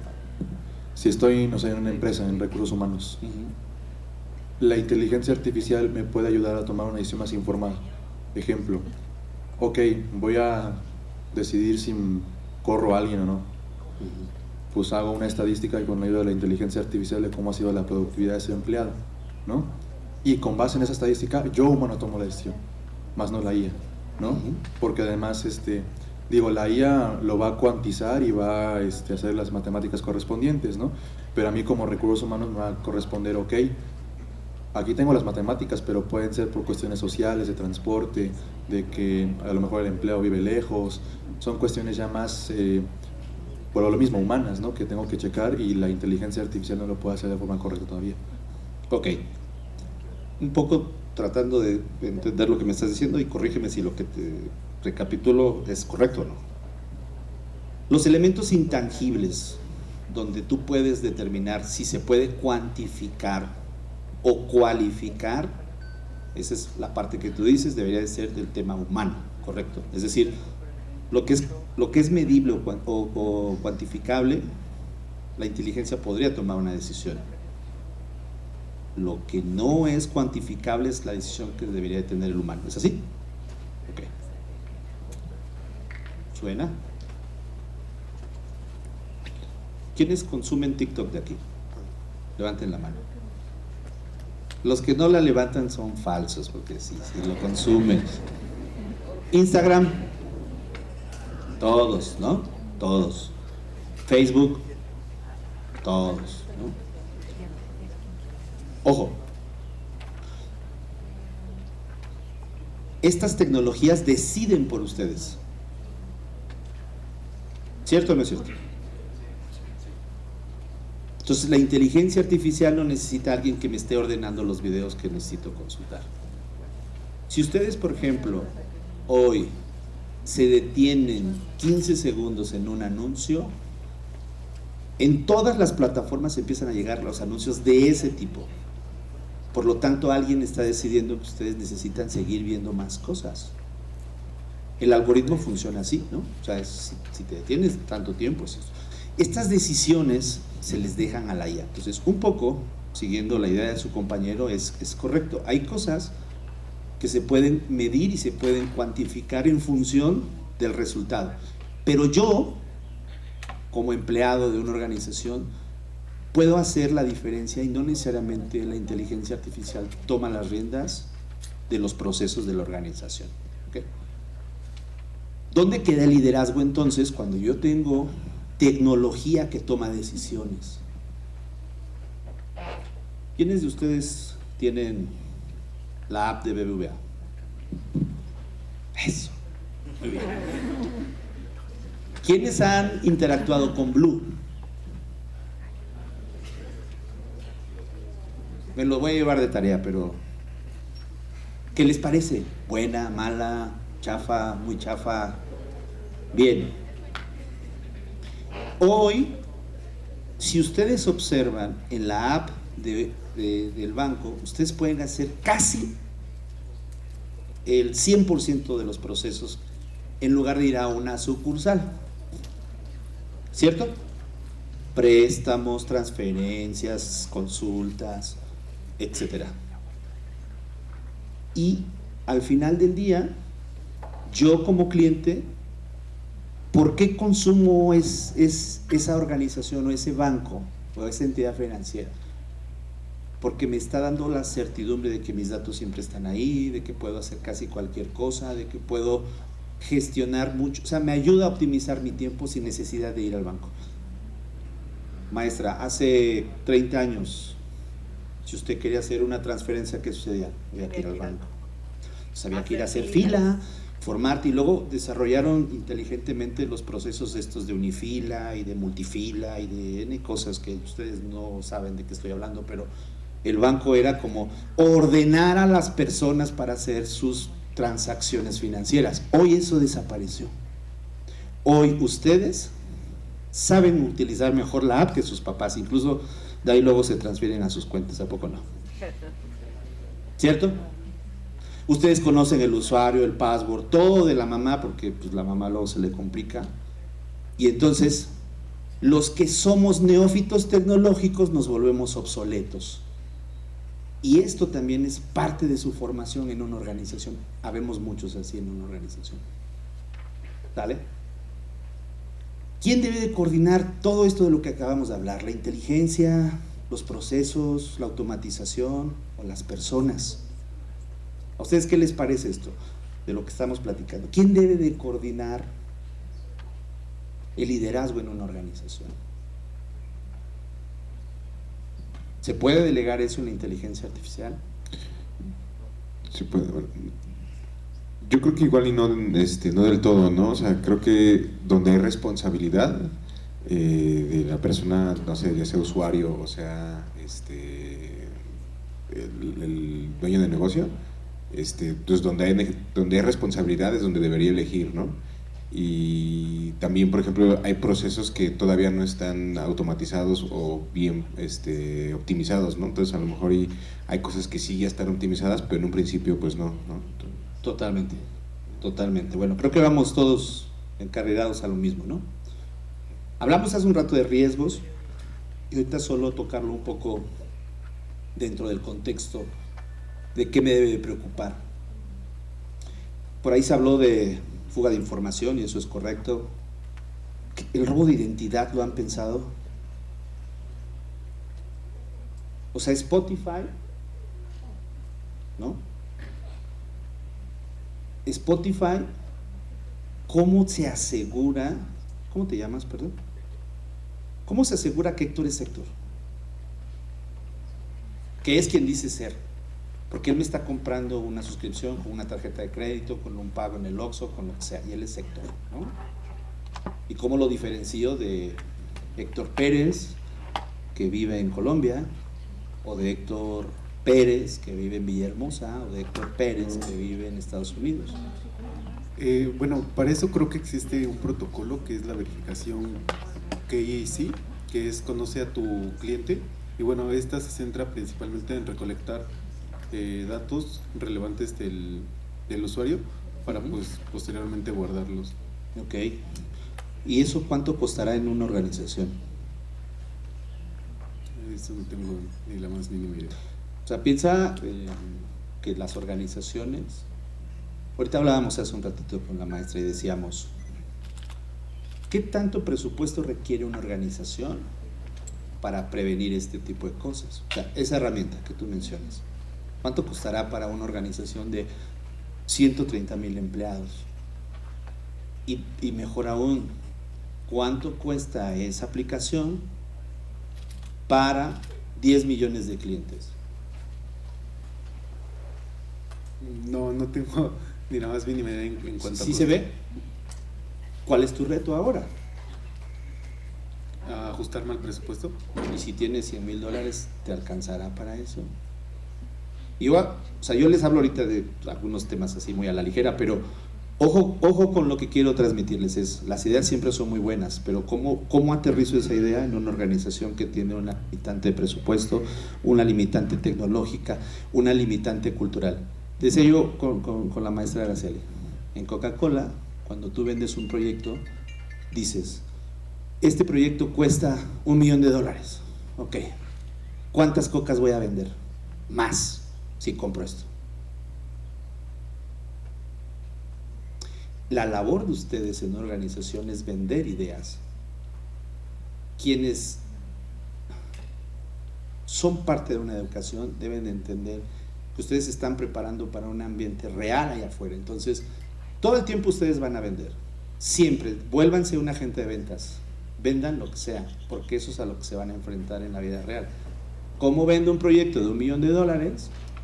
si estoy, no sé, en una empresa, en recursos humanos, la inteligencia artificial me puede ayudar a tomar una decisión más informada. Ejemplo, ok, voy a decidir si corro a alguien o no. Pues hago una estadística y con la ayuda de la inteligencia artificial de cómo ha sido la productividad de ese empleado, ¿no? Y con base en esa estadística, yo humano tomo la decisión, más no la IA, ¿no? Porque además, la IA lo va a cuantizar y va a hacer las matemáticas correspondientes, ¿no? Pero a mí como recursos humanos me va a corresponder, ok, aquí tengo las matemáticas, pero pueden ser por cuestiones sociales, de transporte, de que a lo mejor el empleado vive lejos, son cuestiones ya más, por lo mismo, humanas, ¿no? Que tengo que checar y la inteligencia artificial no lo puede hacer de forma correcta todavía. Ok. Un poco tratando de entender lo que me estás diciendo y corrígeme si lo que te recapitulo es correcto o no. Los elementos intangibles donde tú puedes determinar si se puede cuantificar o cualificar, esa es la parte que tú dices, debería de ser del tema humano, ¿correcto? Es decir, lo que es medible o cuantificable, la inteligencia podría tomar una decisión. Lo que no es cuantificable es la decisión que debería de tener el humano. ¿Es así? Ok. ¿Suena? ¿Quiénes consumen TikTok de aquí? Levanten la mano. Los que no la levantan son falsos, porque sí lo consumen. Instagram, todos, ¿no? Todos. Facebook, todos, ¿no? Ojo, estas tecnologías deciden por ustedes. ¿Cierto o no es cierto? Entonces la inteligencia artificial no necesita a alguien que me esté ordenando los videos que necesito consultar. Si ustedes, por ejemplo, hoy se detienen 15 segundos en un anuncio, en todas las plataformas empiezan a llegar los anuncios de ese tipo. Por lo tanto, alguien está decidiendo que ustedes necesitan seguir viendo más cosas. El algoritmo funciona así, ¿no? O sea, si te detienes tanto tiempo, es eso. Estas decisiones se les dejan a la IA. Entonces, un poco, siguiendo la idea de su compañero, es correcto. Hay cosas que se pueden medir y se pueden cuantificar en función del resultado. Pero yo, como empleado de una organización, puedo hacer la diferencia y no necesariamente la inteligencia artificial toma las riendas de los procesos de la organización. ¿Okay? ¿Dónde queda el liderazgo entonces cuando yo tengo tecnología que toma decisiones? ¿Quiénes de ustedes tienen la app de BBVA? Eso, muy bien. ¿Quiénes han interactuado con Blue? Me lo voy a llevar de tarea, pero ¿qué les parece? ¿Buena, mala, chafa, muy chafa? Bien. Hoy, si ustedes observan en la app del banco, ustedes pueden hacer casi el 100% de los procesos en lugar de ir a una sucursal. ¿Cierto? Préstamos, transferencias, consultas, etcétera. Y al final del día, yo como cliente, ¿por qué consumo esa organización o ese banco o esa entidad financiera? Porque me está dando la certidumbre de que mis datos siempre están ahí, de que puedo hacer casi cualquier cosa, de que puedo gestionar mucho, o sea, me ayuda a optimizar mi tiempo sin necesidad de ir al banco. Maestra, hace 30 años, si usted quería hacer una transferencia, ¿qué sucedía? Había que ir al banco. Entonces, había que ir a hacer fila, formarte, y luego desarrollaron inteligentemente los procesos estos de unifila y de multifila y de N cosas que ustedes no saben de qué estoy hablando, pero el banco era como ordenar a las personas para hacer sus transacciones financieras. Hoy eso desapareció. Hoy ustedes saben utilizar mejor la app que sus papás, incluso de ahí luego se transfieren a sus cuentas, ¿a poco no? ¿Cierto? Ustedes conocen el usuario, el password, todo de la mamá, porque pues la mamá luego se le complica. Y entonces, los que somos neófitos tecnológicos nos volvemos obsoletos. Y esto también es parte de su formación en una organización. Habemos muchos así en una organización. ¿Vale? ¿Quién debe de coordinar todo esto de lo que acabamos de hablar? ¿La inteligencia, los procesos, la automatización o las personas? ¿A ustedes qué les parece esto de lo que estamos platicando? ¿Quién debe de coordinar el liderazgo en una organización? ¿Se puede delegar eso en la inteligencia artificial? Sí puede. Bueno, yo creo que igual y no del todo, ¿no? O sea, creo que donde hay responsabilidad de la persona, no sé, ya sea usuario o sea el dueño de negocio, pues donde hay responsabilidad es donde debería elegir, ¿no? Y también, por ejemplo, hay procesos que todavía no están automatizados o bien optimizados, ¿no? Entonces a lo mejor hay cosas que sí ya están optimizadas, pero en un principio pues no. Totalmente, totalmente. Bueno, creo que vamos todos encarrilados a lo mismo, ¿no? Hablamos hace un rato de riesgos y ahorita solo tocarlo un poco dentro del contexto de qué me debe de preocupar. Por ahí se habló de fuga de información y eso es correcto. ¿El robo de identidad lo han pensado? O sea, Spotify, ¿no? Spotify, ¿cómo se asegura? ¿Cómo te llamas, perdón? ¿Cómo se asegura que Héctor es Héctor? Que es quien dice ser. Porque él me está comprando una suscripción con una tarjeta de crédito, con un pago en el Oxxo, con lo que sea, y él es Héctor, ¿no? ¿Y cómo lo diferencio de Héctor Pérez, que vive en Colombia, o de Héctor Pérez, que vive en Villahermosa, o de Héctor Pérez, que vive en Estados Unidos? Bueno, para eso creo que existe un protocolo que es la verificación KYC, que es conoce a tu cliente, y bueno, esta se centra principalmente en recolectar datos relevantes del usuario para pues posteriormente guardarlos. Ok. ¿Y eso cuánto costará en una organización? Eso no tengo ni la más mínima idea. O sea, piensa que las organizaciones, ahorita hablábamos hace un ratito con la maestra y decíamos, ¿qué tanto presupuesto requiere una organización para prevenir este tipo de cosas? O sea, esa herramienta que tú mencionas, ¿cuánto costará para una organización de 130,000 empleados? Y mejor aún, ¿cuánto cuesta esa aplicación para 10 millones de clientes? No tengo ni la más mínima idea en cuanto a ¿Sí se ve? ¿Cuál es tu reto ahora? ¿Ajustarme al presupuesto? Y si tienes $100,000, ¿te alcanzará para eso? Igual, o sea, yo les hablo ahorita de algunos temas así muy a la ligera, pero ojo con lo que quiero transmitirles. Las ideas siempre son muy buenas, pero ¿cómo aterrizo esa idea en una organización que tiene una limitante de presupuesto, una limitante tecnológica, una limitante cultural? Decía yo con la maestra Araceli, en Coca-Cola, cuando tú vendes un proyecto, dices, este proyecto cuesta $1 millón. Ok, ¿cuántas cocas voy a vender? Más, si compro esto. La labor de ustedes en una organización es vender ideas. Quienes son parte de una educación deben entender que ustedes se están preparando para un ambiente real allá afuera. Entonces, todo el tiempo ustedes van a vender. Siempre, vuélvanse un agente de ventas. Vendan lo que sea, porque eso es a lo que se van a enfrentar en la vida real. ¿Cómo vendo un proyecto de $1 millón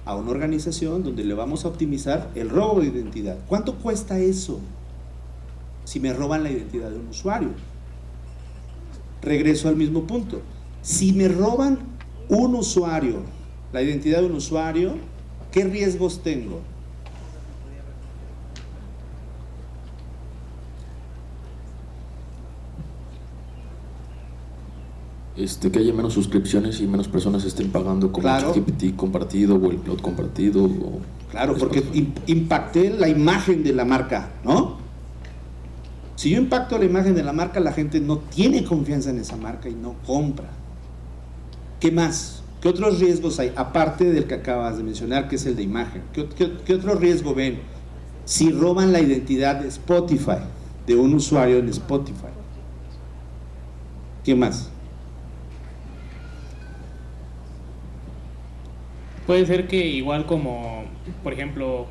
a una organización donde le vamos a optimizar el robo de identidad? ¿Cuánto cuesta eso si me roban la identidad de un usuario? Regreso al mismo punto. Si me roban un usuario, la identidad de un usuario, ¿qué riesgos tengo? Que haya menos suscripciones y menos personas estén pagando como Claro. ChatGPT compartido o el cloud compartido. Claro, porque impacté la imagen de la marca, ¿no? Si yo impacto la imagen de la marca, la gente no tiene confianza en esa marca y no compra. ¿Qué más? ¿Qué otros riesgos hay? Aparte del que acabas de mencionar, que es el de imagen. ¿Qué otro riesgo ven? Si roban la identidad de Spotify, de un usuario en Spotify. ¿Qué más? Puede ser que igual como, por ejemplo,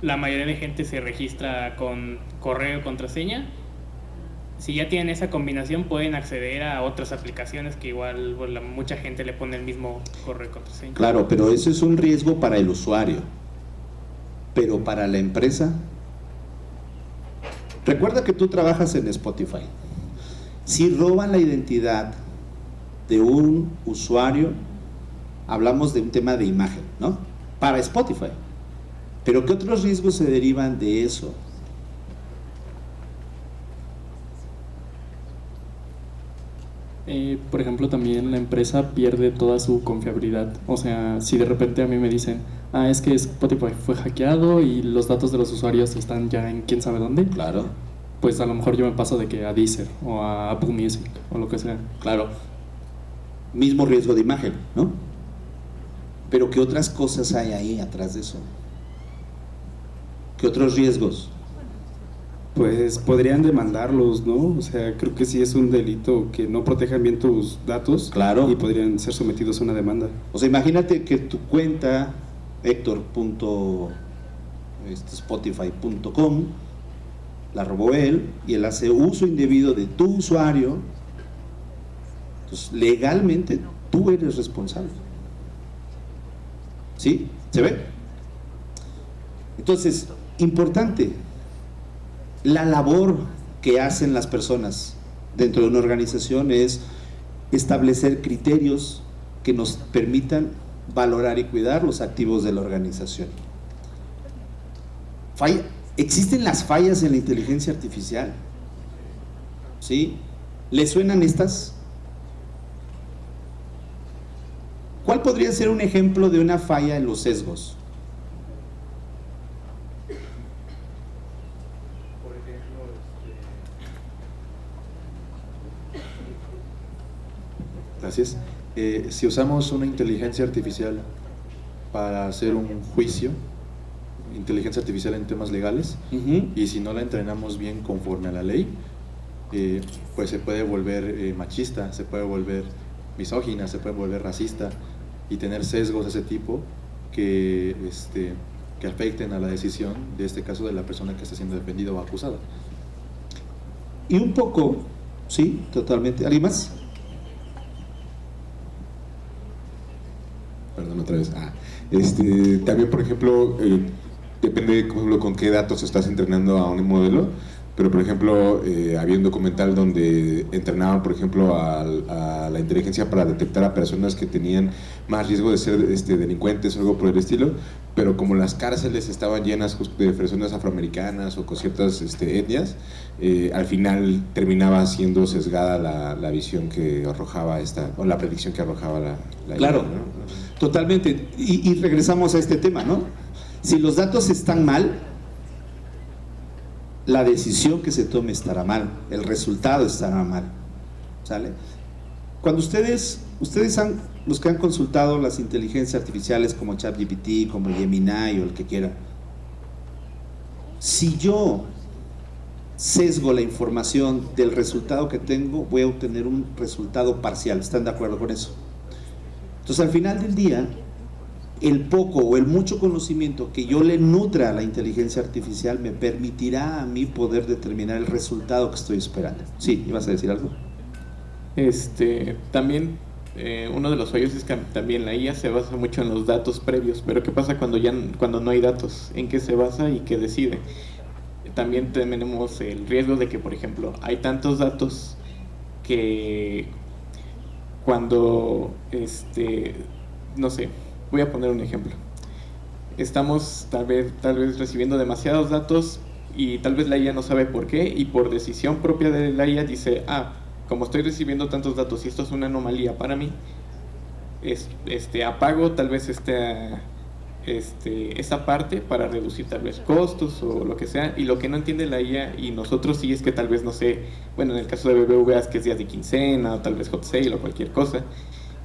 la mayoría de gente se registra con correo, contraseña, si ya tienen esa combinación pueden acceder a otras aplicaciones que igual mucha gente le pone el mismo correo y contraseña. Claro, pero eso es un riesgo para el usuario. Pero para la empresa, recuerda que tú trabajas en Spotify. Si roban la identidad de un usuario, hablamos de un tema de imagen, ¿no? Para Spotify. Pero ¿qué otros riesgos se derivan de eso? Por ejemplo, también la empresa pierde toda su confiabilidad. O sea, si de repente a mí me dicen, es que Spotify fue hackeado y los datos de los usuarios están ya en quién sabe dónde. Claro. Pues a lo mejor yo me paso de que a Deezer o a Apple Music o lo que sea. Claro. Mismo riesgo de imagen, ¿no? Pero ¿qué otras cosas hay ahí atrás de eso? ¿Qué otros riesgos? Pues podrían demandarlos, ¿no? O sea, creo que sí es un delito que no protejan bien tus datos. Claro. Y podrían ser sometidos a una demanda. O sea, imagínate que tu cuenta, Hector.spotify.com, la robó él y él hace uso indebido de tu usuario. Entonces, legalmente tú eres responsable. ¿Sí? ¿Se ve? Entonces, importante, la labor que hacen las personas dentro de una organización es establecer criterios que nos permitan valorar y cuidar los activos de la organización. ¿Existen las fallas en la inteligencia artificial? ¿Sí? ¿Les suenan estas? ¿Cuál podría ser un ejemplo de una falla en los sesgos? Por ejemplo, Gracias. Si usamos una inteligencia artificial para hacer un juicio, inteligencia artificial en temas legales, y si no la entrenamos bien conforme a la ley, pues se puede volver machista, se puede volver misógina, se puede volver racista y tener sesgos de ese tipo que afecten a la decisión, de este caso, de la persona que está siendo defendida o acusada. Y un poco, sí, totalmente. ¿Alguien más? Perdón, otra vez. También, por ejemplo, depende, por ejemplo, con qué datos estás entrenando a un modelo, pero, por ejemplo, había un documental donde entrenaban, por ejemplo, a la inteligencia para detectar a personas que tenían más riesgo de ser delincuentes o algo por el estilo, pero como las cárceles estaban llenas de personas afroamericanas o con ciertas etnias, al final terminaba siendo sesgada la visión que arrojaba o la predicción que arrojaba la Claro, IA, ¿no? totalmente. Y regresamos a este tema, ¿no? Si los datos están mal, la decisión que se tome estará mal, el resultado estará mal, ¿sale? Cuando ustedes los que han consultado las inteligencias artificiales como ChatGPT, como Gemini o el que quiera, si yo sesgo la información del resultado que tengo, voy a obtener un resultado parcial. ¿Están de acuerdo con eso? Entonces, al final del día, el poco o el mucho conocimiento que yo le nutra a la inteligencia artificial me permitirá a mí poder determinar el resultado que estoy esperando. Sí, ¿ibas a decir algo? También uno de los fallos es que también la IA se basa mucho en los datos previos, pero ¿qué pasa cuando no hay datos? ¿En qué se basa y qué decide? También tenemos el riesgo de que, por ejemplo, hay tantos datos que cuando, no sé, voy a poner un ejemplo. Estamos tal vez recibiendo demasiados datos y tal vez la IA no sabe por qué, y por decisión propia de la IA dice, como estoy recibiendo tantos datos y esto es una anomalía para mí, apago tal vez esta parte para reducir tal vez costos o lo que sea. Y lo que no entiende la IA y nosotros sí es que tal vez, no sé, bueno, en el caso de BBVA es que es días de quincena o tal vez hot sale o cualquier cosa,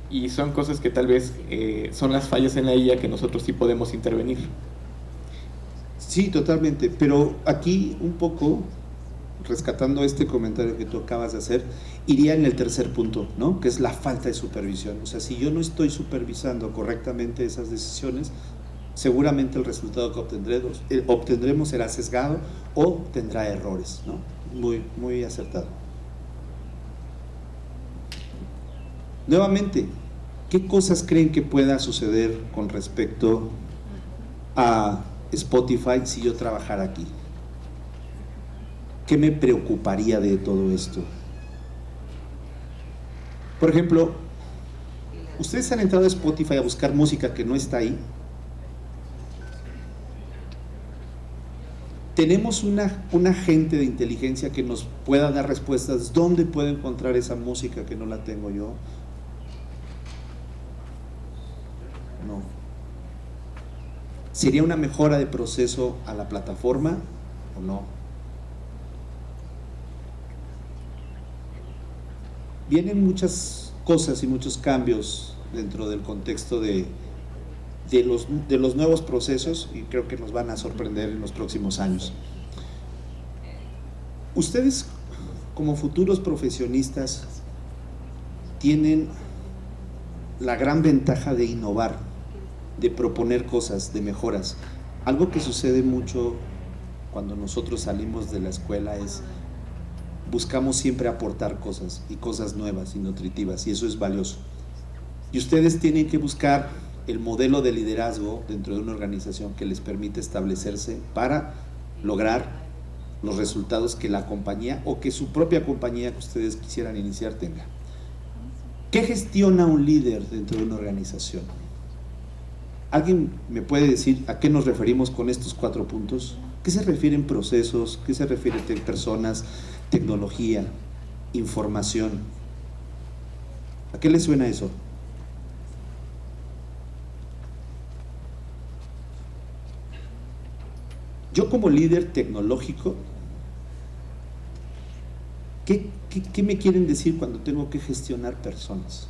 y son cosas que tal vez son las fallas en la IA que nosotros sí podemos intervenir. Sí, totalmente, pero aquí un poco, rescatando este comentario que tú acabas de hacer, iría en el tercer punto, ¿no? Que es la falta de supervisión. O sea, si yo no estoy supervisando correctamente esas decisiones, seguramente el resultado que obtendremos será sesgado o tendrá errores, ¿no? Muy, muy acertado. Nuevamente, ¿qué cosas creen que pueda suceder con respecto a Spotify si yo trabajara aquí? ¿Qué me preocuparía de todo esto? Por ejemplo, ¿ustedes han entrado a Spotify a buscar música que no está ahí? ¿Tenemos un agente de inteligencia que nos pueda dar respuestas? ¿Dónde puedo encontrar esa música que no la tengo yo? No. ¿Sería una mejora de proceso a la plataforma o no? Vienen muchas cosas y muchos cambios dentro del contexto de los nuevos procesos, y creo que nos van a sorprender en los próximos años. Ustedes, como futuros profesionistas, tienen la gran ventaja de innovar, de proponer cosas, de mejoras. Algo que sucede mucho cuando nosotros salimos de la escuela es buscamos siempre aportar cosas y cosas nuevas y nutritivas, y eso es valioso. Y ustedes tienen que buscar el modelo de liderazgo dentro de una organización que les permite establecerse para lograr los resultados que la compañía o que su propia compañía que ustedes quisieran iniciar tenga. ¿Qué gestiona un líder dentro de una organización? ¿Alguien me puede decir a qué nos referimos con estos 4 puntos? ¿Qué se refieren procesos? ¿Qué se refiere a personas, tecnología, información? ¿A qué le suena eso? Yo como líder tecnológico, ¿qué me quieren decir cuando tengo que gestionar personas?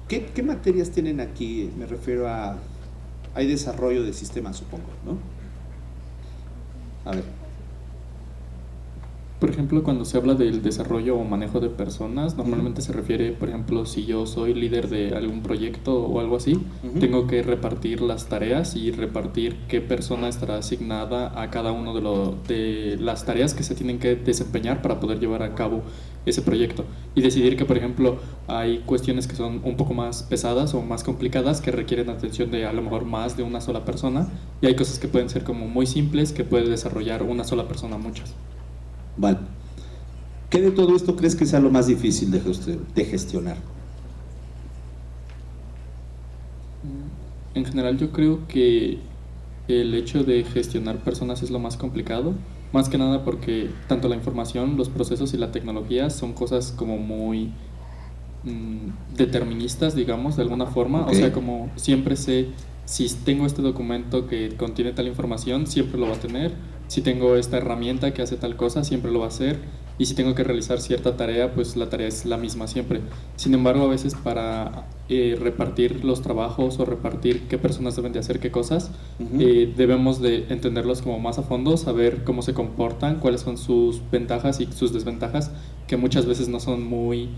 ¿Qué materias tienen aquí? Me refiero a... Hay desarrollo de sistemas, supongo, ¿no? A ver. Por ejemplo, cuando se habla del desarrollo o manejo de personas, normalmente se refiere, por ejemplo, si yo soy líder de algún proyecto o algo así, tengo que repartir las tareas y repartir qué persona estará asignada a cada uno de las tareas que se tienen que desempeñar para poder llevar a cabo ese proyecto. Y decidir que, por ejemplo, hay cuestiones que son un poco más pesadas o más complicadas que requieren atención de a lo mejor más de una sola persona, y hay cosas que pueden ser como muy simples que puede desarrollar una sola persona muchas. Vale. ¿Qué de todo esto crees que sea lo más difícil de gestionar? En general yo creo que el hecho de gestionar personas es lo más complicado, más que nada porque tanto la información, los procesos y la tecnología son cosas como muy deterministas, digamos, de alguna forma. Okay. O sea, como siempre sé, si tengo este documento que contiene tal información, siempre lo va a tener. Si tengo esta herramienta que hace tal cosa, siempre lo va a hacer. Y si tengo que realizar cierta tarea, pues la tarea es la misma siempre. Sin embargo, a veces para repartir los trabajos o repartir qué personas deben de hacer qué cosas, debemos de entenderlos como más a fondo, saber cómo se comportan, cuáles son sus ventajas y sus desventajas, que muchas veces no son muy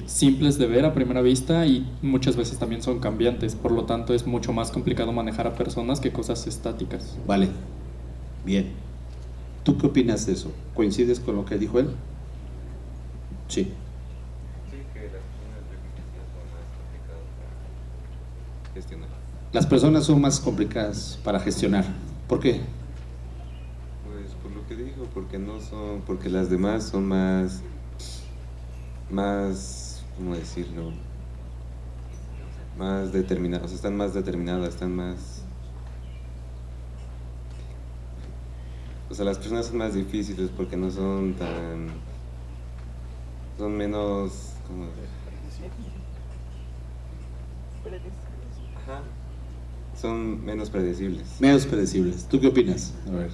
simples de ver a primera vista y muchas veces también son cambiantes. Por lo tanto, es mucho más complicado manejar a personas que cosas estáticas. Vale. Bien. ¿Tú qué opinas de eso? ¿Coincides con lo que dijo él? Sí. Sí, que las personas son más complicadas para gestionar. Las personas son más complicadas para gestionar. ¿Por qué? Pues por lo que dijo, porque las demás son más, ¿cómo decirlo? Más determinadas, o sea, están más determinadas, están más... O sea, las personas son más difíciles porque no son tan... Son menos... ¿cómo? Ajá. Son menos predecibles. Menos predecibles. ¿Tú qué opinas? A ver.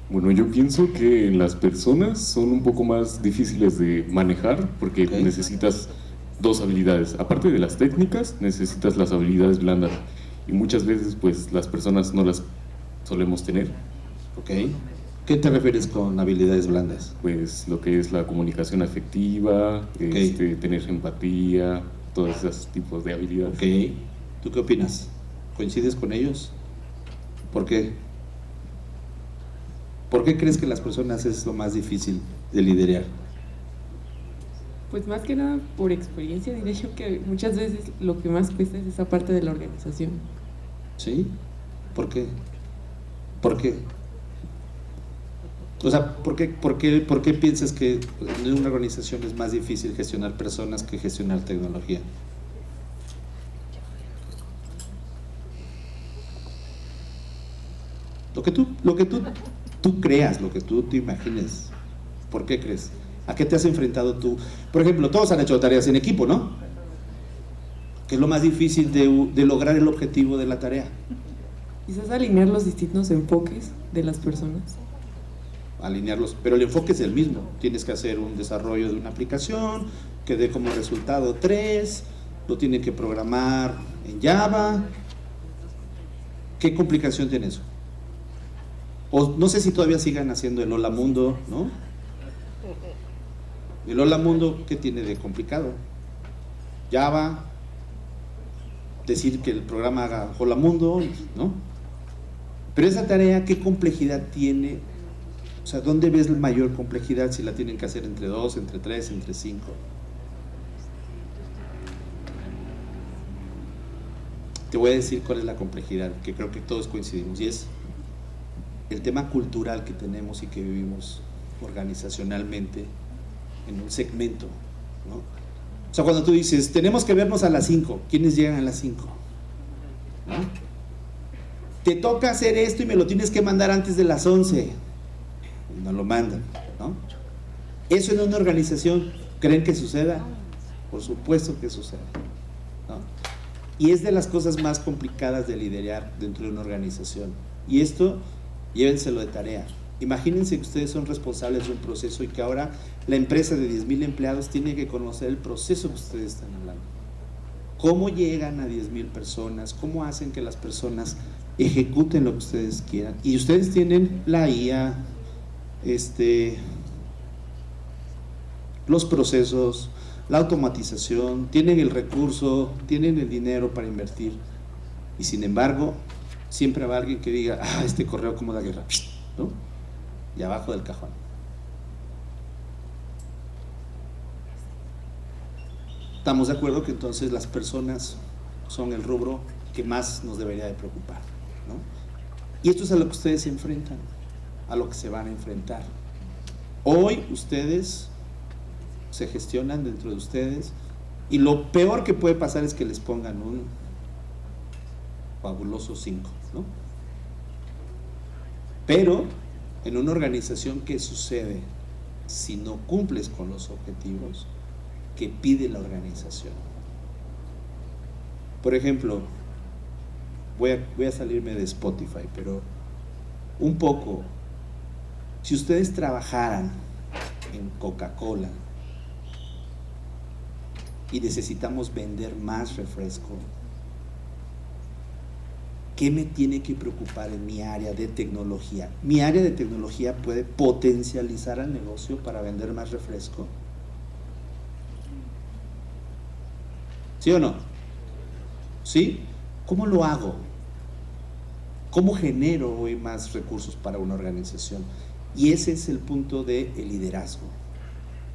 Bueno, yo pienso que las personas son un poco más difíciles de manejar porque necesitas 2 habilidades. Aparte de las técnicas, necesitas las habilidades blandas. Y muchas veces, pues, las personas no las solemos tener. Ok. ¿Qué te refieres con habilidades blandas? Pues lo que es la comunicación afectiva, tener empatía, todos esos tipos de habilidades. Ok. ¿Tú qué opinas? ¿Coincides con ellos? ¿Por qué? ¿Por qué crees que las personas es lo más difícil de liderar? Pues más que nada por experiencia, diré yo que muchas veces lo que más cuesta es esa parte de la organización. ¿Sí? ¿Por qué? ¿Por qué? O sea, ¿por qué piensas que en una organización es más difícil gestionar personas que gestionar tecnología? Lo que tú creas, lo que tú te imagines. ¿Por qué crees? ¿A qué te has enfrentado tú? Por ejemplo, todos han hecho tareas en equipo, ¿no? ¿Qué es lo más difícil de lograr el objetivo de la tarea? Quizás alinear los distintos enfoques de las personas. Alinearlos, pero el enfoque es el mismo. Tienes que hacer un desarrollo de una aplicación que dé como resultado 3, lo tienen que programar en Java. ¿Qué complicación tiene eso? O no sé si todavía sigan haciendo el Hola Mundo, ¿no? El Hola Mundo, ¿qué tiene de complicado? Java, decir que el programa haga Hola Mundo, ¿no? Pero esa tarea, ¿qué complejidad tiene? O sea, ¿dónde ves la mayor complejidad si la tienen que hacer entre 2, entre 3, entre 5? Te voy a decir cuál es la complejidad, que creo que todos coincidimos, y es el tema cultural que tenemos y que vivimos organizacionalmente en un segmento, ¿no? O sea, cuando tú dices, tenemos que vernos a las 5, ¿quiénes llegan a las 5? ¿No? Te toca hacer esto y me lo tienes que mandar antes de las 11. Y no lo mandan, ¿no? Eso en una organización, ¿creen que suceda? Por supuesto que sucede, ¿no? Y es de las cosas más complicadas de liderar dentro de una organización. Y esto, llévenselo de tarea. Imagínense que ustedes son responsables de un proceso y que ahora la empresa de 10,000 empleados tiene que conocer el proceso que ustedes están hablando. ¿Cómo llegan a 10,000 personas? ¿Cómo hacen que las personas ejecuten lo que ustedes quieran? Y ustedes tienen la IA, los procesos, la automatización, tienen el recurso, tienen el dinero para invertir. Y sin embargo, siempre habrá alguien que diga, este correo como da guerra, ¿no? Y abajo del cajón. Estamos de acuerdo que entonces las personas son el rubro que más nos debería de preocupar, ¿no? Y esto es a lo que ustedes se enfrentan, a lo que se van a enfrentar. Hoy ustedes se gestionan dentro de ustedes y lo peor que puede pasar es que les pongan un fabuloso 5, ¿no? Pero en una organización, ¿qué sucede si no cumples con los objetivos que pide la organización? Por ejemplo, voy a salirme de Spotify, pero un poco, si ustedes trabajaran en Coca-Cola y necesitamos vender más refresco, ¿qué me tiene que preocupar en mi área de tecnología? ¿Mi área de tecnología puede potencializar al negocio para vender más refresco? ¿Sí o no? ¿Sí? ¿Cómo lo hago? ¿Cómo genero hoy más recursos para una organización? Y ese es el punto del liderazgo.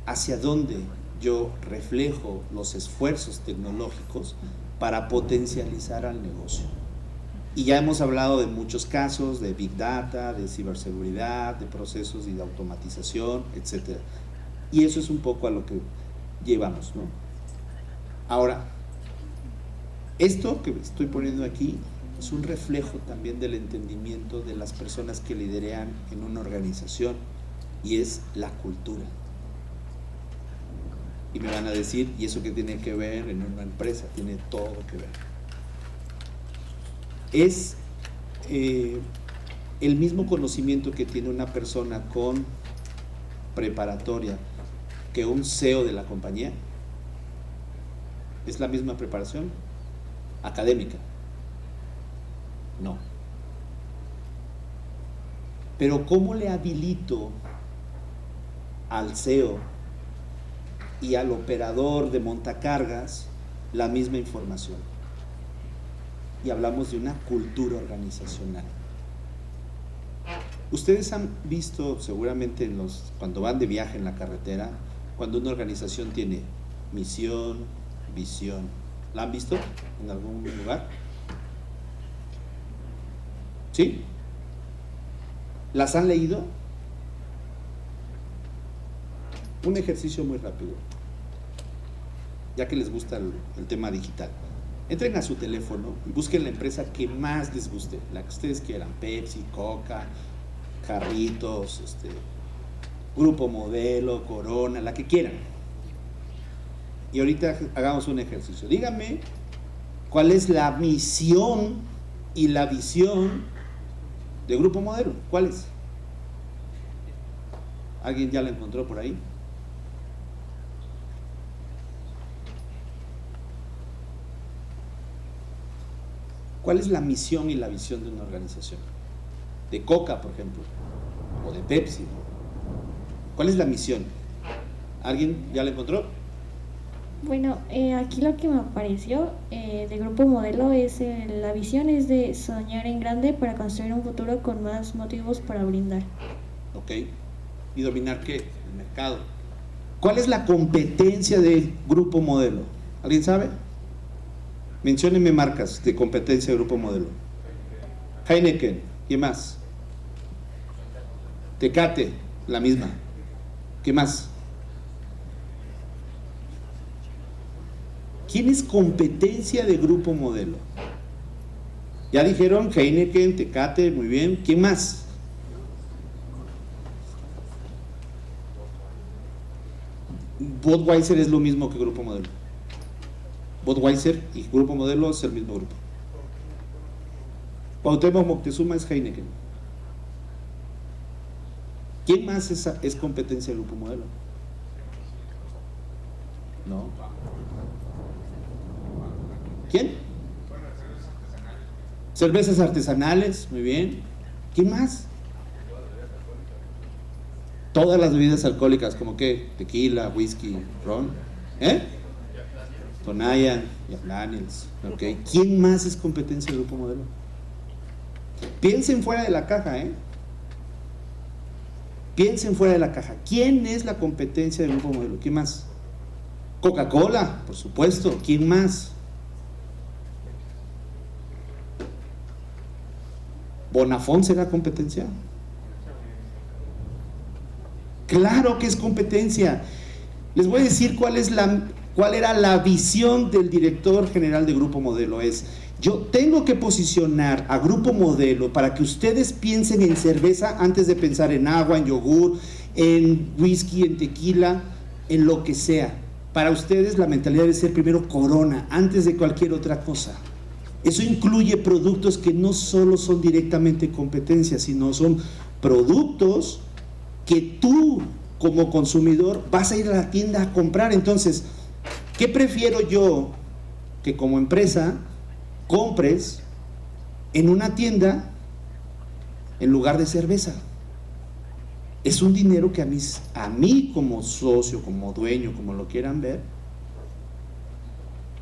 ¿Hacia dónde yo reflejo los esfuerzos tecnológicos para potencializar al negocio? Y ya hemos hablado de muchos casos, de Big Data, de ciberseguridad, de procesos y de automatización, etc. Y eso es un poco a lo que llevamos, ¿no? Ahora, esto que estoy poniendo aquí es un reflejo también del entendimiento de las personas que liderean en una organización, y es la cultura. Y me van a decir, ¿y eso qué tiene que ver en una empresa? Tiene todo que ver. Es el mismo conocimiento que tiene una persona con preparatoria que un CEO de la compañía. ¿Es la misma preparación académica? No. Pero ¿cómo le habilito al CEO y al operador de montacargas la misma información? Y hablamos de una cultura organizacional. Ustedes han visto seguramente cuando van de viaje en la carretera, cuando una organización tiene misión, visión. ¿La han visto en algún lugar? ¿Sí? ¿Las han leído? Un ejercicio muy rápido, ya que les gusta el tema digital. Entren a su teléfono y busquen la empresa que más les guste, la que ustedes quieran, Pepsi, Coca, Jarritos, Grupo Modelo, Corona, la que quieran. Y ahorita hagamos un ejercicio. Díganme cuál es la misión y la visión de Grupo Modelo. ¿Cuál es? ¿Alguien ya la encontró por ahí? ¿Cuál es la misión y la visión de una organización? De Coca, por ejemplo, o de Pepsi. ¿Cuál es la misión? ¿Alguien ya la encontró? Bueno, aquí lo que me apareció de Grupo Modelo es la visión es de soñar en grande para construir un futuro con más motivos para brindar. Ok. ¿Y dominar qué? El mercado. ¿Cuál es la competencia del Grupo Modelo? ¿Alguien sabe? Menciónenme marcas de competencia de Grupo Modelo. Heineken. ¿Quién más? Tecate, la misma. ¿Qué más? ¿Quién es competencia de Grupo Modelo? Ya dijeron Heineken, Tecate, muy bien. ¿Quién más? Budweiser es lo mismo que Grupo Modelo. Budweiser y Grupo Modelo es el mismo grupo. Cuauhtémoc Moctezuma es Heineken. ¿Quién más es competencia del Grupo Modelo? No. ¿Quién? Cervezas artesanales, muy bien. ¿Quién más? Todas las bebidas alcohólicas, como que tequila, whisky, ron, Tonayan, Jack Daniels, ¿ok? ¿Quién más es competencia del Grupo Modelo? Piensen fuera de la caja, Piensen fuera de la caja. ¿Quién es la competencia del Grupo Modelo? ¿Quién más? Coca-Cola, por supuesto. ¿Quién más? ¿Bonafont será competencia? Claro que es competencia. Les voy a decir cuál era la visión del director general de Grupo Modelo. Yo tengo que posicionar a Grupo Modelo para que ustedes piensen en cerveza antes de pensar en agua, en yogur, en whisky, en tequila, en lo que sea. Para ustedes la mentalidad debe ser primero Corona, antes de cualquier otra cosa. Eso incluye productos que no solo son directamente competencia, sino son productos que tú como consumidor vas a ir a la tienda a comprar. Entonces, ¿qué prefiero yo? Que como empresa compres en una tienda en lugar de cerveza. Es un dinero que a mí como socio, como dueño, como lo quieran ver,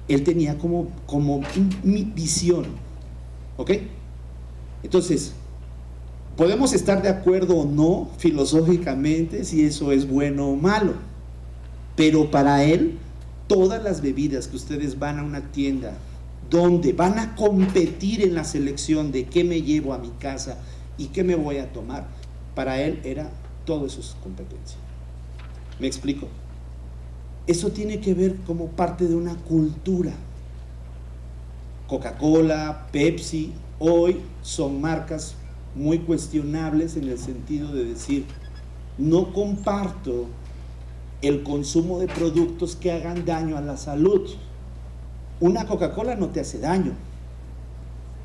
él tenía como mi visión, ¿ok? Entonces, podemos estar de acuerdo o no filosóficamente si eso es bueno o malo, pero para él, todas las bebidas que ustedes van a una tienda donde van a competir en la selección de qué me llevo a mi casa y qué me voy a tomar, para él todo eso es competencia. ¿Me explico? Eso tiene que ver como parte de una cultura. Coca-Cola, Pepsi, hoy son marcas muy cuestionables en el sentido de decir, no comparto el consumo de productos que hagan daño a la salud. Una Coca-Cola no te hace daño,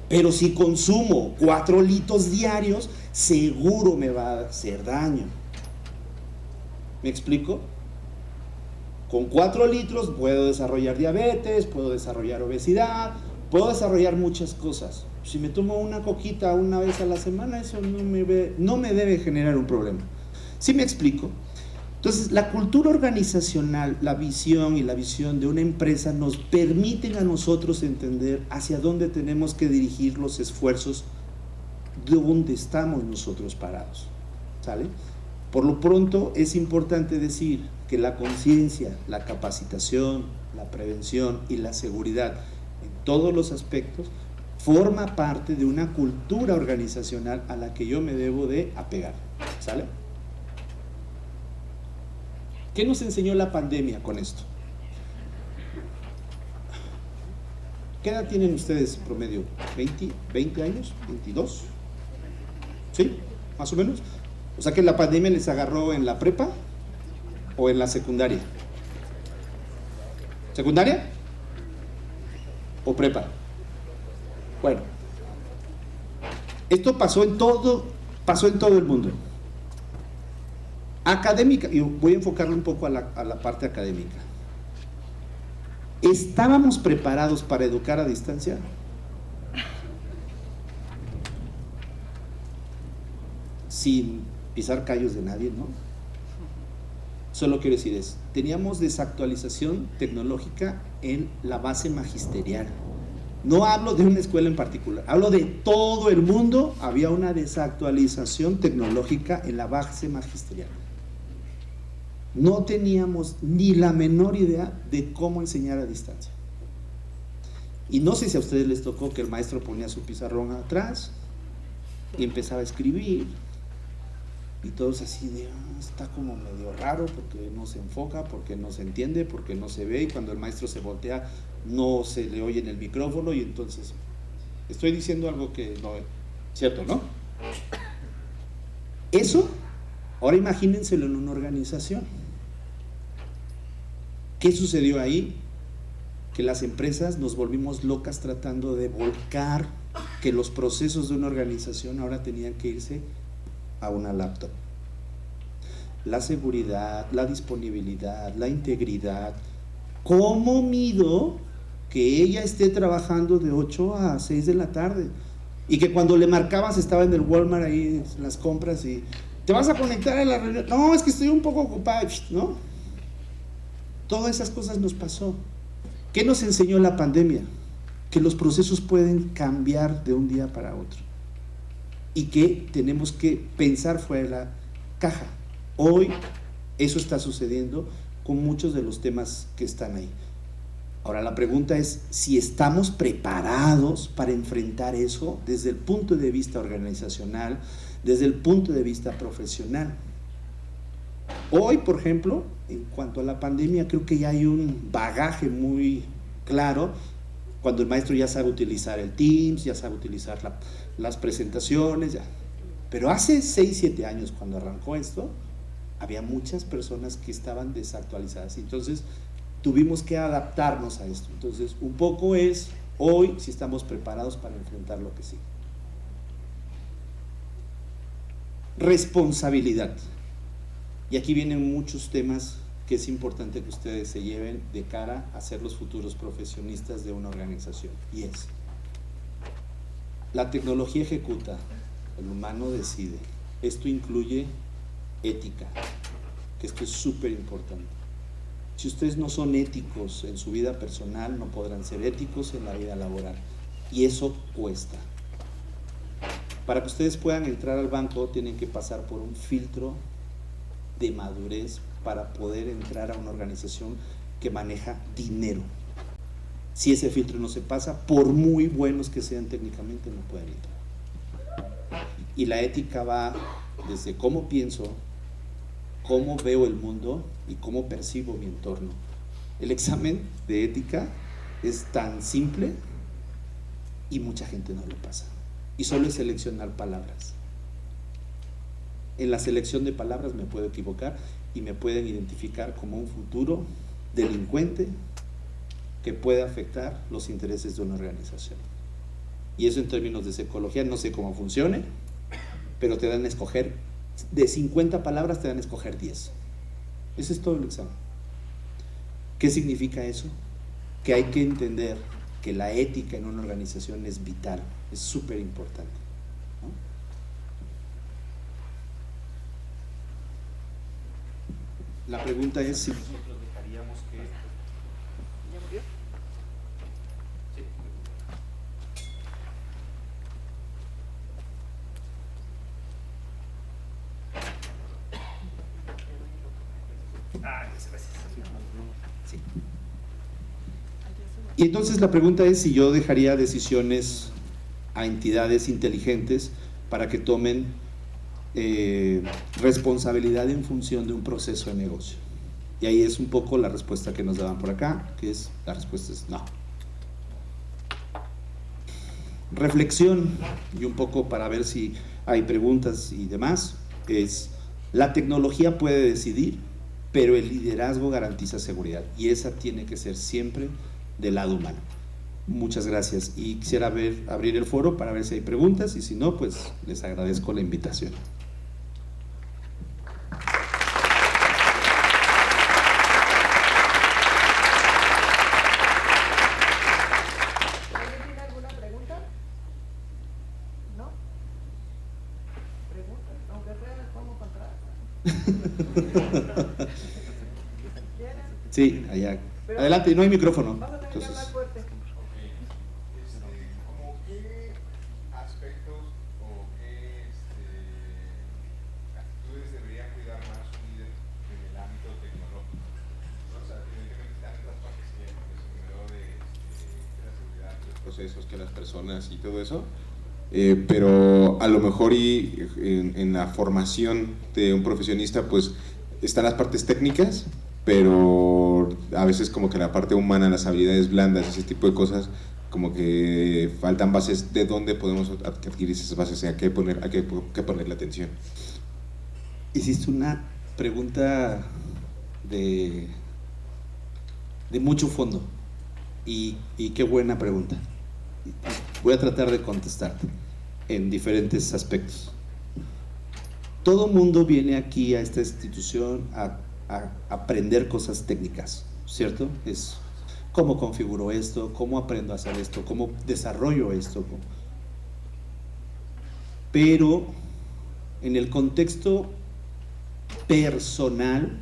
pero si consumo 4 litros diarios, seguro me va a hacer daño. ¿Me explico? Con 4 litros puedo desarrollar diabetes, puedo desarrollar obesidad, puedo desarrollar muchas cosas. Si me tomo una coquita una vez a la semana, eso no me debe generar un problema. ¿Sí me explico? Entonces, la cultura organizacional, la visión y la visión de una empresa nos permiten a nosotros entender hacia dónde tenemos que dirigir los esfuerzos, de dónde estamos nosotros parados. ¿Sale? Por lo pronto, es importante decir que la conciencia, la capacitación, la prevención y la seguridad en todos los aspectos forma parte de una cultura organizacional a la que yo me debo de apegar. ¿Sale? ¿Qué nos enseñó la pandemia con esto? ¿Qué edad tienen ustedes promedio? ¿20 años? ¿22? ¿Sí? ¿Más o menos? O sea que la pandemia les agarró en la prepa o en la secundaria. ¿Secundaria? ¿O prepa? Bueno, esto pasó en todo el mundo. Académica, y voy a enfocarlo un poco a la parte académica. ¿Estábamos preparados para educar a distancia? Sin pisar callos de nadie, ¿no? Solo quiero decir eso. Teníamos desactualización tecnológica en la base magisterial. No hablo de una escuela en particular, hablo de todo el mundo. Había una desactualización tecnológica en la base magisterial. No teníamos ni la menor idea de cómo enseñar a distancia. Y no sé si a ustedes les tocó que el maestro ponía su pizarrón atrás y empezaba a escribir. Y todos así de, está como medio raro porque no se enfoca, porque no se entiende, porque no se ve, y cuando el maestro se voltea no se le oye en el micrófono, y entonces estoy diciendo algo que no es cierto, ¿no? Eso, ahora imagínenselo en una organización. ¿Qué sucedió ahí? Que las empresas nos volvimos locas tratando de volcar que los procesos de una organización ahora tenían que irse a una laptop. La seguridad, la disponibilidad, la integridad. ¿Cómo mido que ella esté trabajando de 8 a 6 de la tarde? Y que cuando le marcabas estaba en el Walmart ahí en las compras y ¿te vas a conectar a la reunión? No, es que estoy un poco ocupado, ¿no? Todas esas cosas nos pasó. ¿Qué nos enseñó la pandemia? Que los procesos pueden cambiar de un día para otro y que tenemos que pensar fuera de la caja. Hoy eso está sucediendo con muchos de los temas que están ahí. Ahora la pregunta es si estamos preparados para enfrentar eso desde el punto de vista organizacional, desde el punto de vista profesional. Hoy, por ejemplo, en cuanto a la pandemia, creo que ya hay un bagaje muy claro cuando el maestro ya sabe utilizar el Teams, ya sabe utilizar las presentaciones, ya. Pero hace 6, 7 años cuando arrancó esto, había muchas personas que estaban desactualizadas, entonces tuvimos que adaptarnos a esto. Entonces, un poco es hoy si estamos preparados para enfrentar lo que sigue. Responsabilidad. Y aquí vienen muchos temas que es importante que ustedes se lleven de cara a ser los futuros profesionistas de una organización. Y es, la tecnología ejecuta, el humano decide. Esto incluye ética, que esto es súper importante. Si ustedes no son éticos en su vida personal, no podrán ser éticos en la vida laboral. Y eso cuesta. Para que ustedes puedan entrar al banco, tienen que pasar por un filtro de madurez para poder entrar a una organización que maneja dinero. Si ese filtro no se pasa, por muy buenos que sean técnicamente, no pueden entrar. Y la ética va desde cómo pienso, cómo veo el mundo y cómo percibo mi entorno. El examen de ética es tan simple y mucha gente no lo pasa. Y solo es seleccionar palabras. En la selección de palabras me puedo equivocar y me pueden identificar como un futuro delincuente que puede afectar los intereses de una organización. Y eso en términos de psicología, no sé cómo funcione, pero te dan a escoger, de 50 palabras te dan a escoger 10. Ese es todo el examen. ¿Qué significa eso? Que hay que entender que la ética en una organización es vital, es súper importante. La pregunta es si nosotros dejaríamos que... ¿Ya murió? Sí. Sí. Y entonces la pregunta es si yo dejaría decisiones a entidades inteligentes para que tomen responsabilidad en función de un proceso de negocio. Y ahí es un poco la respuesta que nos daban por acá, que es, la respuesta es no. Reflexión, y un poco para ver si hay preguntas y demás, es la tecnología puede decidir, pero el liderazgo garantiza seguridad, y esa tiene que ser siempre del lado humano. Muchas gracias, y quisiera abrir el foro para ver si hay preguntas, y si no, pues les agradezco la invitación. Sí, allá. Adelante, no hay micrófono. Entonces, ¿Cómo qué aspectos o qué actitudes debería cuidar más un líder en el ámbito tecnológico? O sea, evidentemente están las partes que se generó de la seguridad, de los procesos, que las personas y todo eso, pero a lo mejor y en la formación de un profesionista pues están las partes técnicas, pero a veces como que la parte humana, las habilidades blandas, ese tipo de cosas, como que faltan bases de dónde podemos adquirir esas bases, a qué ponerle atención. Hiciste una pregunta de mucho fondo y qué buena pregunta. Voy a tratar de contestarte en diferentes aspectos. Todo mundo viene aquí a esta institución a aprender cosas técnicas, ¿cierto? Es cómo configuro esto, cómo aprendo a hacer esto, cómo desarrollo esto. Pero en el contexto personal,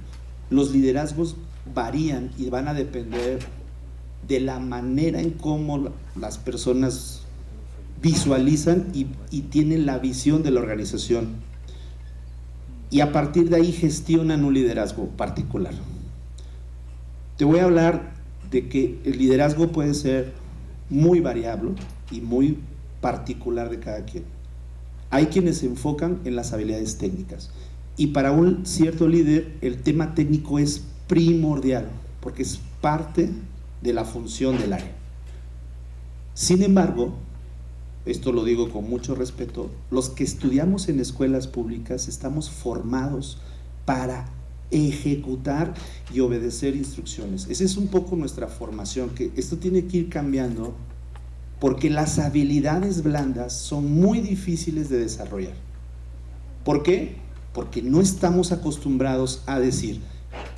los liderazgos varían y van a depender de la manera en cómo las personas visualizan y tienen la visión de la organización, y a partir de ahí gestionan un liderazgo particular. Te voy a hablar de que el liderazgo puede ser muy variable y muy particular de cada quien. Hay quienes se enfocan en las habilidades técnicas, y para un cierto líder el tema técnico es primordial porque es parte de la función del área. Sin embargo, esto lo digo con mucho respeto, los que estudiamos en escuelas públicas estamos formados para ejecutar y obedecer instrucciones. Esa es un poco nuestra formación, que esto tiene que ir cambiando porque las habilidades blandas son muy difíciles de desarrollar. ¿Por qué? Porque no estamos acostumbrados a decir,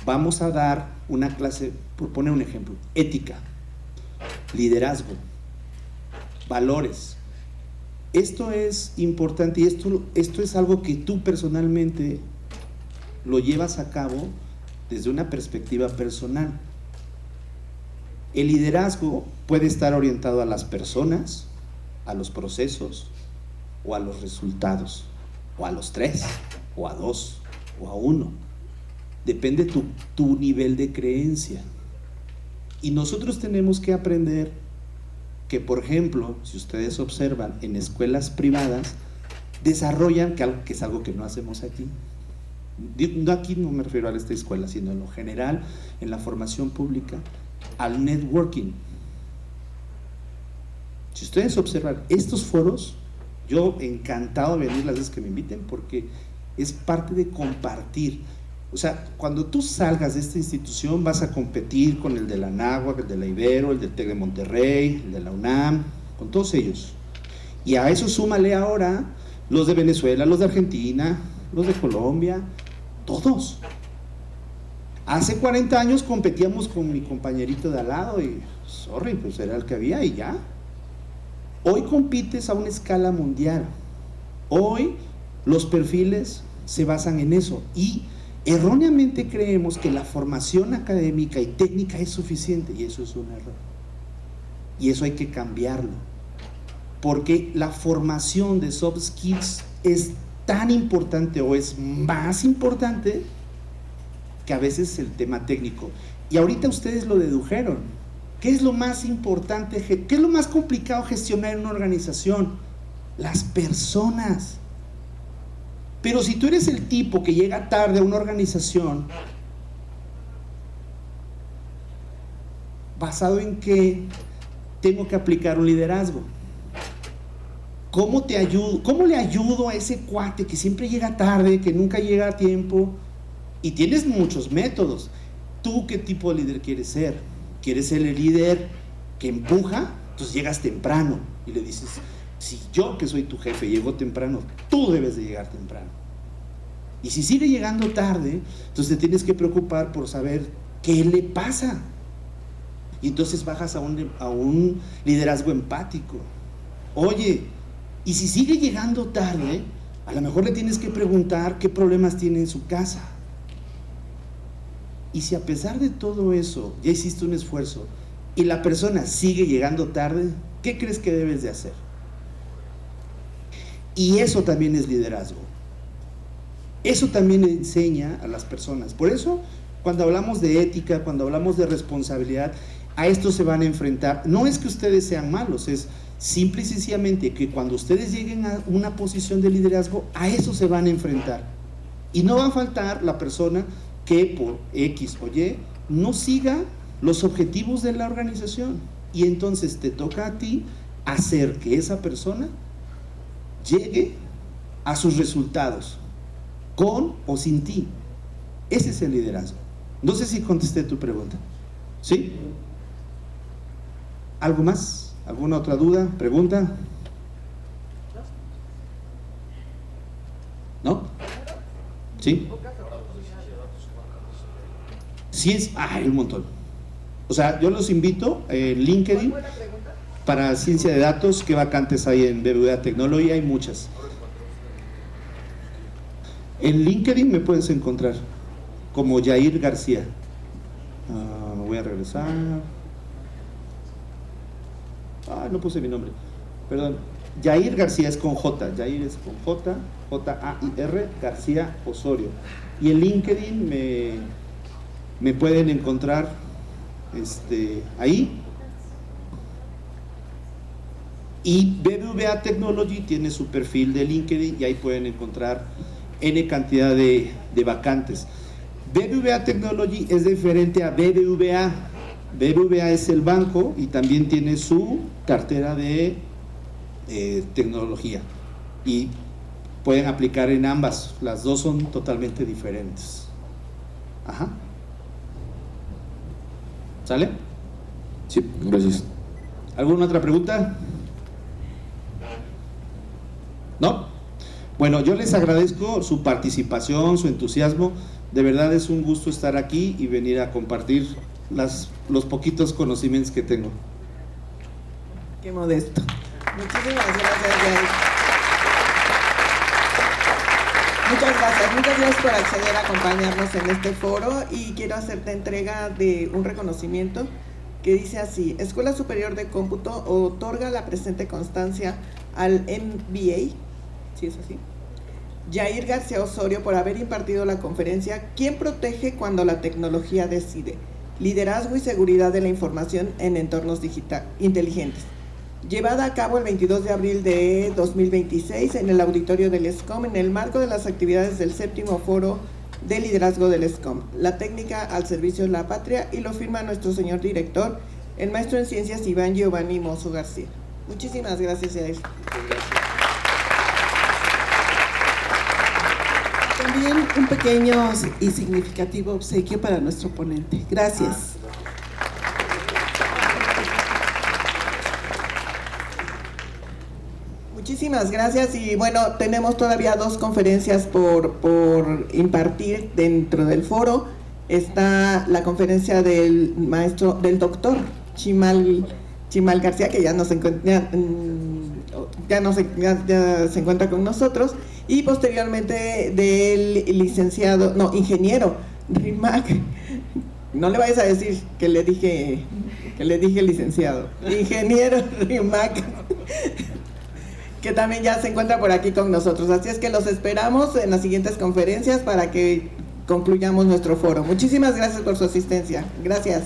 vamos a dar una clase, por poner un ejemplo, ética, liderazgo, valores. Esto es importante y esto es algo que tú personalmente lo llevas a cabo desde una perspectiva personal. El liderazgo puede estar orientado a las personas, a los procesos, o a los resultados, o a los 3, o a 2, o a 1. Depende tu nivel de creencia. Y nosotros tenemos que aprender que, por ejemplo, si ustedes observan en escuelas privadas, desarrollan, que es algo que no hacemos aquí. Aquí no me refiero a esta escuela, sino en lo general, en la formación pública, al networking. Si ustedes observan estos foros, yo encantado de venir las veces que me inviten porque es parte de compartir. O sea, cuando tú salgas de esta institución vas a competir con el de la Anáhuac, el de la Ibero, el del TEC de Monterrey, el de la UNAM, con todos ellos. Y a eso súmale ahora los de Venezuela, los de Argentina, los de Colombia, todos. Hace 40 años competíamos con mi compañerito de al lado y, sorry, pues era el que había y ya. Hoy compites a una escala mundial. Hoy los perfiles se basan en eso y erróneamente creemos que la formación académica y técnica es suficiente y eso es un error. Y eso hay que cambiarlo. Porque la formación de soft skills es tan importante o es más importante que a veces el tema técnico. Y ahorita ustedes lo dedujeron. ¿Qué es lo más importante? ¿Qué es lo más complicado gestionar en una organización? Las personas. Pero si tú eres el tipo que llega tarde a una organización, ¿basado en qué tengo que aplicar un liderazgo? ¿Cómo te ayudo? ¿Cómo le ayudo a ese cuate que siempre llega tarde, que nunca llega a tiempo? Y tienes muchos métodos. ¿Tú qué tipo de líder quieres ser? ¿Quieres ser el líder que empuja? Entonces llegas temprano y le dices, si yo que soy tu jefe llego temprano, tú debes de llegar temprano. Y si sigue llegando tarde, entonces te tienes que preocupar por saber qué le pasa. Y entonces bajas a un liderazgo empático. Oye, y si sigue llegando tarde, a lo mejor le tienes que preguntar qué problemas tiene en su casa. Y si a pesar de todo eso ya hiciste un esfuerzo y la persona sigue llegando tarde, ¿qué crees que debes de hacer? Y eso también es liderazgo. Eso también enseña a las personas. Por eso, cuando hablamos de ética, cuando hablamos de responsabilidad, a esto se van a enfrentar. No es que ustedes sean malos, es Simple y sencillamente que cuando ustedes lleguen a una posición de liderazgo, a eso se van a enfrentar. Y no va a faltar la persona que por X o Y no siga los objetivos de la organización. Y entonces te toca a ti hacer que esa persona llegue a sus resultados, con o sin ti. Ese es el liderazgo. No sé si contesté tu pregunta. ¿Sí? ¿Algo más? ¿Alguna otra duda? ¿Pregunta? ¿No? ¿Sí? Sí es, hay un montón. O sea, yo los invito en LinkedIn para ciencia de datos. ¿Qué vacantes hay en BBVA Technology? Hay muchas. En LinkedIn me puedes encontrar como Yair García. Me voy a regresar. No puse mi nombre, perdón. Yair García es con J, Yair es con J, J-A-I-R, García Osorio. Y en LinkedIn me pueden encontrar ahí. Y BBVA Technology tiene su perfil de LinkedIn y ahí pueden encontrar N cantidad de vacantes. BBVA Technology es diferente a BBVA. BBVA es el banco y también tiene su cartera de tecnología y pueden aplicar en ambas, las dos son totalmente diferentes. Ajá. ¿Sale? Sí, gracias. ¿Alguna otra pregunta? ¿No? Bueno, yo les agradezco su participación, su entusiasmo. De verdad es un gusto estar aquí y venir a compartir los poquitos conocimientos que tengo. Qué modesto. Muchísimas gracias, Yair. Muchas gracias por acceder a acompañarnos en este foro y quiero hacerte entrega de un reconocimiento que dice así: Escuela Superior de Cómputo otorga la presente constancia al MBA, ¿sí es así?, Yair García Osorio por haber impartido la conferencia ¿Quién protege cuando la tecnología decide? Liderazgo y seguridad de la información en entornos inteligentes, llevada a cabo el 22 de abril de 2026 en el auditorio del ESCOM en el marco de las actividades del 7º Foro de Liderazgo del ESCOM, la técnica al servicio de la patria, y lo firma nuestro señor director, el maestro en ciencias Iván Giovanni Mozo García. Muchísimas gracias, Yair. También un pequeño y significativo obsequio para nuestro ponente. Gracias. Muchísimas gracias y bueno, tenemos todavía 2 conferencias por impartir dentro del foro. Está la conferencia del doctor Chimal García, que ya se encuentra con nosotros, y posteriormente del ingeniero Rimac. No le vayas a decir que le dije licenciado. Ingeniero Rimac, que también ya se encuentra por aquí con nosotros. Así es que los esperamos en las siguientes conferencias para que concluyamos nuestro foro. Muchísimas gracias por su asistencia. Gracias.